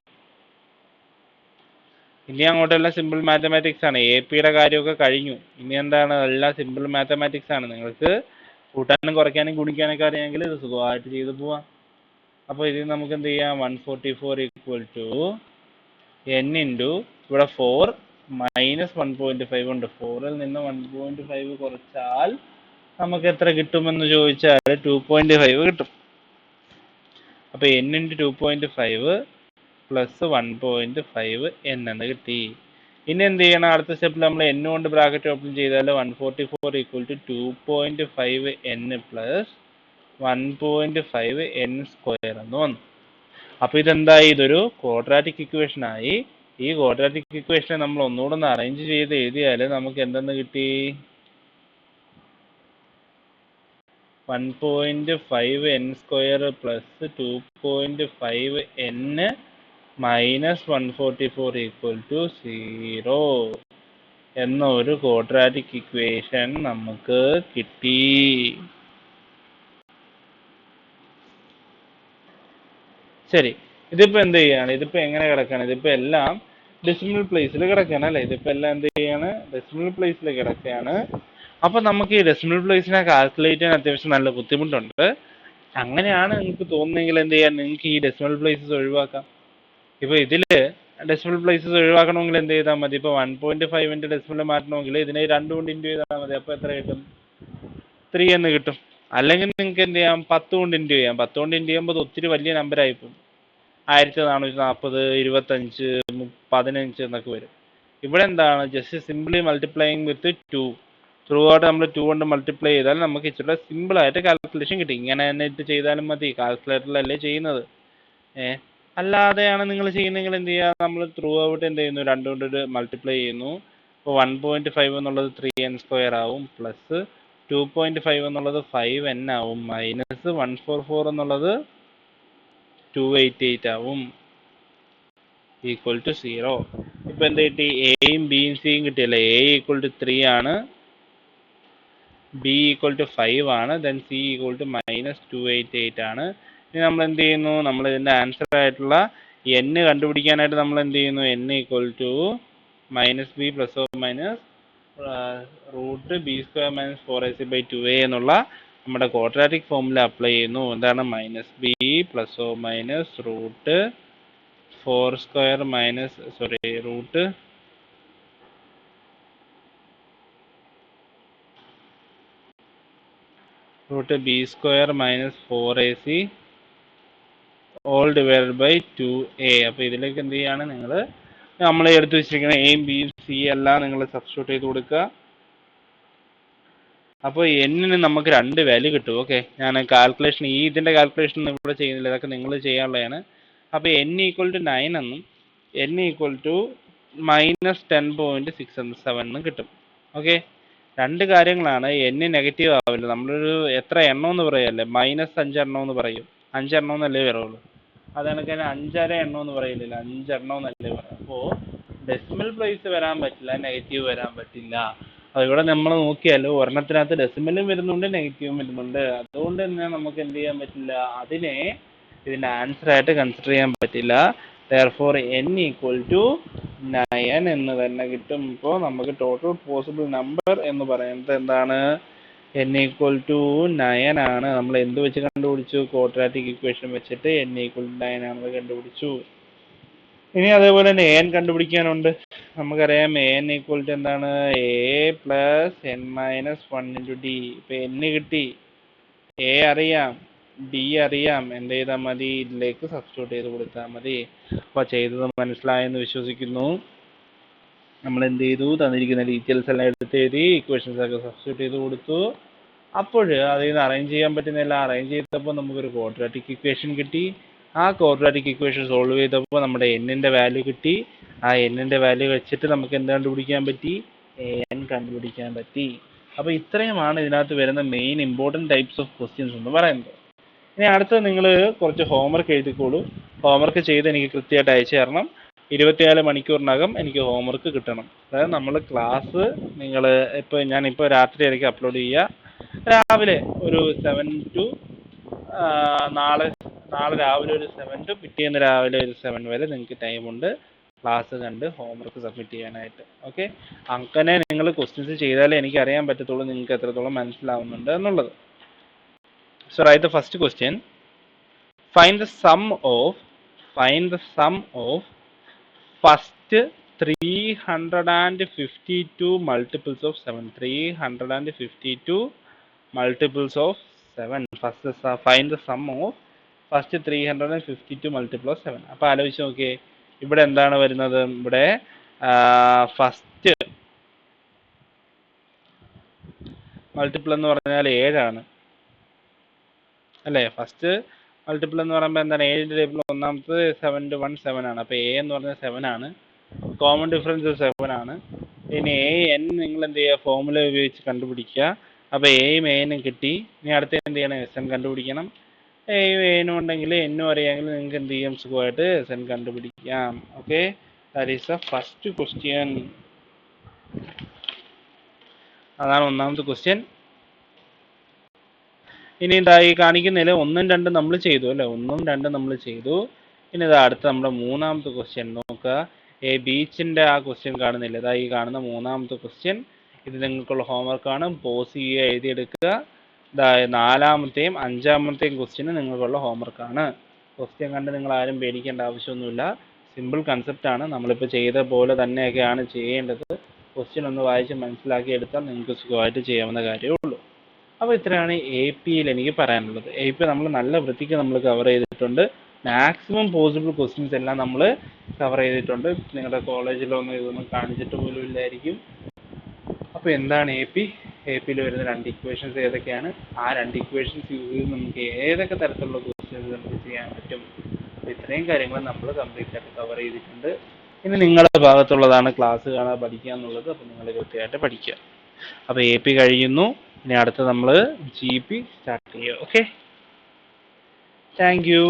ഇനി അങ്ങോട്ടെല്ലാം സിമ്പിൾ മാത്തമാറ്റിക്സ് ആണ്. AP-യുടെ കാര്യമൊക്കെ കഴിഞ്ഞു. ഇനി എന്താണ്? എല്ലാം സിമ്പിൾ മാത്തമാറ്റിക്സ് ആണ്. നിങ്ങൾക്ക് കൂട്ടാനും കുറയ്ക്കാനും ഗുണിക്കാനൊക്കെ അറിയാമെങ്കിൽ ഇത് സുഖമായിട്ട് ചെയ്തു പോവാം. അപ്പോൾ ഇതിൽ നമുക്ക് എന്ത് ചെയ്യാം? 144 ഈക്വൽ ടു n ഇൻറ്റു, ഇവിടെ 4 മൈനസ് 1.5 ഉണ്ട്. 4-ൽ നിന്ന് 1.5 കുറച്ചാൽ നമുക്ക് എത്ര കിട്ടുമെന്ന് ചോദിച്ചാൽ 2.5 കിട്ടും. അപ്പോൾ n ഇൻറ്റു 2.5 പ്ലസ് 1.5 n എന്ന് കിട്ടി. ഇനി എന്ത് ചെയ്യണം? അടുത്ത സ്റ്റെപ്പിൽ നമ്മൾ n കൊണ്ട് ബ്രാക്കറ്റ് ഓപ്പൺ ചെയ്താൽ 144 equal to 2.5 n plus 1.5 n square എന്ന് വന്നു. അപ്പോൾ ഇതെന്തായി? ഇതൊരു ക്വാഡ്രാറ്റിക് ഇക്വേഷൻ ആയി. ഈ ക്വാഡ്രാറ്റിക് ഇക്വേഷനെ നമ്മൾ ഒന്നുകൂടെ ഒന്ന് അറേഞ്ച് ചെയ്ത് എഴുതിയാൽ നമുക്ക് എന്തെന്ന് കിട്ടി? 1.5 n square plus 2.5 n minus 144 equal to 0 എന്ന ഒരു ക്വാഡ്രാറ്റിക് ഇക്വേഷൻ നമുക്ക് കിട്ടി. ശരി, ഇതിപ്പോൾ എന്ത് ചെയ്യാണ്? ഇതിപ്പോൾ എങ്ങനെ കിടക്കുകയാണ്? ഇതിപ്പോൾ എല്ലാം ഡെസിമൽ പ്ലേസിൽ കിടക്കുകയാണ് അല്ലേ? ഇതിപ്പോൾ എല്ലാം എന്ത് ചെയ്യാണ്? ഡെസിമൽ പ്ലേസിൽ കിടക്കുകയാണ്. അപ്പോൾ നമുക്ക് ഈ ഡെസിമൽ പ്ലേസിനെ കാൽക്കുലേറ്റ് ചെയ്യാൻ അത്യാവശ്യം നല്ല ബുദ്ധിമുട്ടുണ്ട്. അങ്ങനെയാണ് നിങ്ങൾക്ക് തോന്നുന്നെങ്കിൽ എന്ത് ചെയ്യാൻ? നിങ്ങൾക്ക് ഈ ഡെസിമൽ പ്ലേസസ് ഒഴിവാക്കാം. ഇപ്പോൾ ഇതിൽ ഡെസിമൽ പ്ലേസസ് ഒഴിവാക്കണമെങ്കിൽ എന്ത് ചെയ്താൽ മതി? ഇപ്പോൾ 1.5ൻ്റെ ഡെസിമൽ മാറ്റണമെങ്കിൽ ഇതിനെ 2 കൊണ്ട് ഇൻറ്റു ചെയ്താൽ മതി. അപ്പോൾ എത്ര കിട്ടും? 3 എന്ന് കിട്ടും. അല്ലെങ്കിൽ നിങ്ങൾക്ക് എന്ത് ചെയ്യാം? 10 കൊണ്ട് ഇൻറ്റു ചെയ്യാം. 10 കൊണ്ട് ഇൻറ്റു ചെയ്യുമ്പോൾ അത് ഒത്തിരി വലിയ നമ്പറായിപ്പോകും. 1440, 25, 15 എന്നൊക്കെ വരും. ഇവിടെ എന്താണ്? ജസ്റ്റ് സിംപ്ലി മൾട്ടിപ്ലൈയിങ് വിത്ത് 2. ത്രൂ ഔട്ട് നമ്മൾ 2 കൊണ്ട് മൾട്ടിപ്ലൈ ചെയ്താൽ നമുക്ക് ഇച്ചിരി സിമ്പിളായിട്ട് കാൽക്കുലേഷൻ കിട്ടി. ഇങ്ങനെ തന്നെ ഇട്ട് ചെയ്താലും മതി. കാൽക്കുലേറ്ററിലല്ലേ ചെയ്യുന്നത്. അല്ലാതെയാണ് നിങ്ങൾ ചെയ്യുന്നതെങ്കിൽ എന്ത് ചെയ്യുക? നമ്മൾ ത്രൂ ഔട്ട് എന്ത് ചെയ്യുന്നു? 2 കൊണ്ട് മൾട്ടിപ്ലൈ ചെയ്യുന്നു. അപ്പോൾ 1.5 എന്നുള്ളത് 3n സ്ക്വയർ ആവും, പ്ലസ് 2.5 എന്നുള്ളത് 5n ആവും, മൈനസ് 144 എന്നുള്ളത് 288 ആവും, ഈക്വൽ ടു 0. ഇപ്പോൾ എന്ത് കിട്ടി? എയും ബിയും സിയും കിട്ടിയല്ലേ? A ഈക്വൽ ടു 3 ആണ്, B ഈക്വൽ ടു 5 ആണ്, then C equal to minus 288 ആണ്. ഇനി നമ്മൾ എന്ത് ചെയ്യുന്നു? നമ്മൾ ഇതിൻ്റെ ആൻസർ ആയിട്ടുള്ള n കണ്ടുപിടിക്കാനായിട്ട് നമ്മൾ എന്ത് ചെയ്യുന്നു? n equal to minus B plus or minus root B square minus 4ac/2a എന്നുള്ള നമ്മുടെ ക്വാഡ്രാറ്റിക് ഫോർമുല അപ്ലൈ ചെയ്യുന്നു. എന്താണ്? Minus B plus or minus root 4 square minus root root B square minus 4ac all divided by 2a. അപ്പോൾ ഇതിലേക്ക് എന്ത് ചെയ്യാണ് നമ്മൾ എടുത്തു വെച്ചിരിക്കുന്ന എയും ബിയും സി എല്ലാം നിങ്ങൾ സബ്സ്റ്റിറ്റ്യൂട്ട് ചെയ്ത് കൊടുക്കുക. അപ്പോൾ എന്നിന് നമുക്ക് 2 വാല്യൂ കിട്ടും. ഓക്കെ, ഞാൻ കാൽക്കുലേഷൻ ഇതിൻ്റെ കാൽക്കുലേഷൻ ഇവിടെ ചെയ്യുന്നില്ല, ഇതൊക്കെ നിങ്ങൾ ചെയ്യാനുള്ളതാണ്. അപ്പോൾ n ഈക്വൽ ടു 9 എന്നും n ഈക്വൽ ടു -10.677 എന്നും കിട്ടും. ഓക്കെ, 2 കാര്യങ്ങളാണ്. n നെഗറ്റീവ് ആവില്ല. നമ്മളൊരു എത്ര എണ്ണം എന്ന് പറയല്ലേ, -5 എണ്ണം എന്ന് പറയും. 5 എണ്ണം എന്നല്ലേ പറയുള്ളൂ. അതാണ് 5.5 എണ്ണം എന്ന് പറയില്ല, 5 എണ്ണം എന്നല്ലേ പറയാം. അപ്പോൾ ഡെസിമൽ പ്ലേസ് വരാൻ പറ്റില്ല, നെഗറ്റീവ് വരാൻ പറ്റില്ല. അപ്പോൾ ഇവിടെ നമ്മൾ നോക്കിയാൽ ഒരെണ്ണത്തിനകത്ത് ഡെസിമലും വരുന്നുണ്ട്, നെഗറ്റീവും വരുന്നുണ്ട്. അതുകൊണ്ട് തന്നെ നമുക്ക് എന്ത് ചെയ്യാൻ പറ്റില്ല, അതിനെ ഇതിൻ്റെ ആൻസർ ആയിട്ട് കൺസിഡർ ചെയ്യാൻ പറ്റില്ല. therefore n ഈക്വൽ ടു 9 എന്ന് തന്നെ കിട്ടും. ഇപ്പോൾ നമുക്ക് ടോട്ടൽ പോസിബിൾ നമ്പർ എന്ന് പറയുന്നത് എന്താണ്, n ഈക്വൽ ടു 9 ആണ്. നമ്മൾ എന്ത് വെച്ച് കണ്ടുപിടിച്ചു, ക്വാഡ്രാറ്റിക് ഇക്വേഷൻ വെച്ചിട്ട് n ഈക്വൽ ടു 9 ആണെന്ന് കണ്ടുപിടിച്ചു. ഇനി അതേപോലെ തന്നെ an കണ്ടുപിടിക്കാനുണ്ട്. നമുക്കറിയാം an ഈക്വൽ ടു എന്താണ്, a plus n minus 1 into d. ഇപ്പം n കിട്ടി, a അറിയാം, d അറിയാം. എന്ത് ചെയ്താൽ മതി, ഇതിലേക്ക് സബ്സ്റ്റിറ്റ്യൂട്ട് ചെയ്ത് കൊടുത്താൽ മതി. അപ്പോൾ ചെയ്തത് മനസ്സിലായെന്ന് വിശ്വസിക്കുന്നു. നമ്മൾ എന്ത് ചെയ്തു, തന്നിരിക്കുന്ന ഡീറ്റെയിൽസ് എല്ലാം എടുത്ത് എഴുതി, ഇക്വേഷൻസ് ഒക്കെ സബ്സ്റ്റിറ്റ്യൂട്ട് ചെയ്ത് കൊടുത്തു. അപ്പോൾ അതിൽ നിന്ന് അറേഞ്ച് ചെയ്യാൻ പറ്റുന്നില്ല. അറേഞ്ച് ചെയ്തപ്പോൾ നമുക്കൊരു ക്വാഡ്രാറ്റിക് ഇക്വേഷൻ കിട്ടി. ആ ക്വാഡ്രാറ്റിക് ഇക്വേഷൻ സോൾവ് ചെയ്തപ്പോൾ നമ്മുടെ എന്നിൻ്റെ വാല്യൂ കിട്ടി. ആ എന്നിൻ്റെ വാല്യൂ വെച്ചിട്ട് നമുക്ക് എന്ത് കണ്ടുപിടിക്കാൻ പറ്റി, an കണ്ടുപിടിക്കാൻ പറ്റി. അപ്പോൾ ഇത്രയുമാണ് ഇതിനകത്ത് വരുന്ന main important types of questions എന്ന് പറയുന്നത്. ഇനി അടുത്ത് നിങ്ങൾ കുറച്ച് ഹോംവർക്ക് എഴുതിക്കോളൂ. ഹോംവർക്ക് ചെയ്ത് എനിക്ക് കൃത്യമായിട്ട് അയച്ചു തരണം. 24 മണിക്കൂറിനകം എനിക്ക് ഹോംവർക്ക് കിട്ടണം. അതായത് നമ്മൾ ക്ലാസ് ഞാനിപ്പോൾ രാത്രിയായിരിക്കും അപ്ലോഡ് ചെയ്യുക. രാവിലെ ഒരു 7 to നാളെ രാവിലെ ഒരു 7 to പിറ്റേന്ന് രാവിലെ ഒരു 7 വരെ നിങ്ങൾക്ക് ടൈമുണ്ട് ക്ലാസ് കണ്ട് ഹോംവർക്ക് സബ്മിറ്റ് ചെയ്യാനായിട്ട്. ഓക്കെ, അങ്ങനെ നിങ്ങൾ ക്വസ്റ്റ്യൻസ് ചെയ്താലേ എനിക്ക് അറിയാൻ പറ്റത്തുള്ളൂ നിങ്ങൾക്ക് എത്രത്തോളം മനസ്സിലാവുന്നുണ്ട് എന്നുള്ളത്. So write the first question. Find the sum of first 352 multiples of 7. 352 multiples of 7. Find the sum of first 352 multiples of 7. അപ്പോൾ ആലോചിച്ച് നോക്കിയേ, ഇവിടെ എന്താണ് വരുന്നത്, ഇവിടെ ഫസ്റ്റ് മൾട്ടിപ്പിൾ എന്ന് പറഞ്ഞാൽ 7 ആണ് അല്ലേ. ഫസ്റ്റ് മൾട്ടിപ്പിൾ എന്ന് പറയുമ്പോൾ എന്താണ്, 7ൻ്റെ ടേബിൾ ഒന്നാമത്തെ 7 to 1 7 ആണ്. അപ്പോൾ a എന്ന് പറഞ്ഞാൽ 7 ആണ്. കോമൺ ഡിഫറൻസ് 7 ആണ്. ഇനി an നിങ്ങൾ എന്ത് ചെയ്യുക, ഫോർമുല ഉപയോഗിച്ച് കണ്ടുപിടിക്കുക. അപ്പോൾ എയും എനും കിട്ടി. ഇനി അടുത്ത എന്ത് ചെയ്യണം, SN കണ്ടുപിടിക്കണം. എയും എനും ഉണ്ടെങ്കിൽ എന്നും അറിയാമെങ്കിൽ നിങ്ങൾക്ക് എന്ത് ചെയ്യാം, സുഖമായിട്ട് SN കണ്ടുപിടിക്കാം. Okay, that is the first question. അതാണ് ഒന്നാമത്തെ ക്വസ്റ്റ്യൻ. ഇനി ഇതാ ഈ കാണിക്കുന്നതിൽ 1ഉം 2ഉം നമ്മൾ ചെയ്തു അല്ലേ, 1ഉം 2ഉം നമ്മൾ ചെയ്തു. ഇനി ഇതാ അടുത്ത നമ്മുടെ മൂന്നാമത്തെ ക്വസ്റ്റ്യൻ നോക്കുക. ബീച്ചിൻ്റെ ആ ക്വസ്റ്റ്യൻ കാണുന്നില്ല, ഇതാ ഈ കാണുന്ന മൂന്നാമത്തെ ക്വസ്റ്റ്യൻ. ഇത് നിങ്ങൾക്കുള്ള ഹോംവർക്കാണ്. പോസ് ചെയ്യുക, എഴുതിയെടുക്കുക. ഇതാ 4ാമത്തെയും 5ാമത്തെയും ക്വസ്റ്റ്യന് നിങ്ങൾക്കുള്ള ഹോംവർക്കാണ്. ക്വസ്റ്റ്യൻ കണ്ട് നിങ്ങൾ ആരും പേടിക്കേണ്ട ആവശ്യമൊന്നുമില്ല. സിമ്പിൾ കൺസെപ്റ്റാണ്. നമ്മളിപ്പോൾ ചെയ്ത പോലെ തന്നെയൊക്കെയാണ് ചെയ്യേണ്ടത്. ക്വസ്റ്റ്യൻ ഒന്ന് വായിച്ച് മനസ്സിലാക്കി എടുത്താൽ നിങ്ങൾക്ക് സുഖമായിട്ട് ചെയ്യാവുന്ന കാര്യമേ ഉള്ളൂ. അപ്പോൾ ഇത്രയാണ് AP-യിൽ എനിക്ക് പറയാനുള്ളത്. AP നമ്മൾ നല്ല വൃത്തിക്ക് നമ്മൾ കവർ ചെയ്തിട്ടുണ്ട്. മാക്സിമം പോസിബിൾ ക്വസ്റ്റ്യൻസ് എല്ലാം നമ്മൾ കവർ ചെയ്തിട്ടുണ്ട്. നിങ്ങളുടെ കോളേജിലൊന്നും ഇതൊന്നും കാണിച്ചിട്ട് പോലും ഇല്ലായിരിക്കും. അപ്പോൾ എന്താണ് AP-യിൽ വരുന്ന 2 ഇക്വേഷൻസ് ഏതൊക്കെയാണ്, ആ 2 ഇക്വേഷൻസ് യൂസ് ചെയ്ത് നമുക്ക് ഏതൊക്കെ തരത്തിലുള്ള ക്വസ്റ്റ്യൻസ് നമുക്ക് ചെയ്യാൻ പറ്റും. അപ്പോൾ ഇത്രയും കാര്യങ്ങൾ നമ്മൾ കംപ്ലീറ്റ് ആയിട്ട് കവർ ചെയ്തിട്ടുണ്ട്. ഇനി നിങ്ങളുടെ ഭാഗത്തുള്ളതാണ് ക്ലാസ് കാണാൻ പഠിക്കുക എന്നുള്ളത്. അപ്പോൾ നിങ്ങൾ കൃത്യമായിട്ട് പഠിക്കുക. അപ്പോൾ AP കഴിയുന്നു. ഇനി അടുത്ത് നമ്മൾ GP സ്റ്റാർട്ട് ചെയ്യുക. Okay, thank you.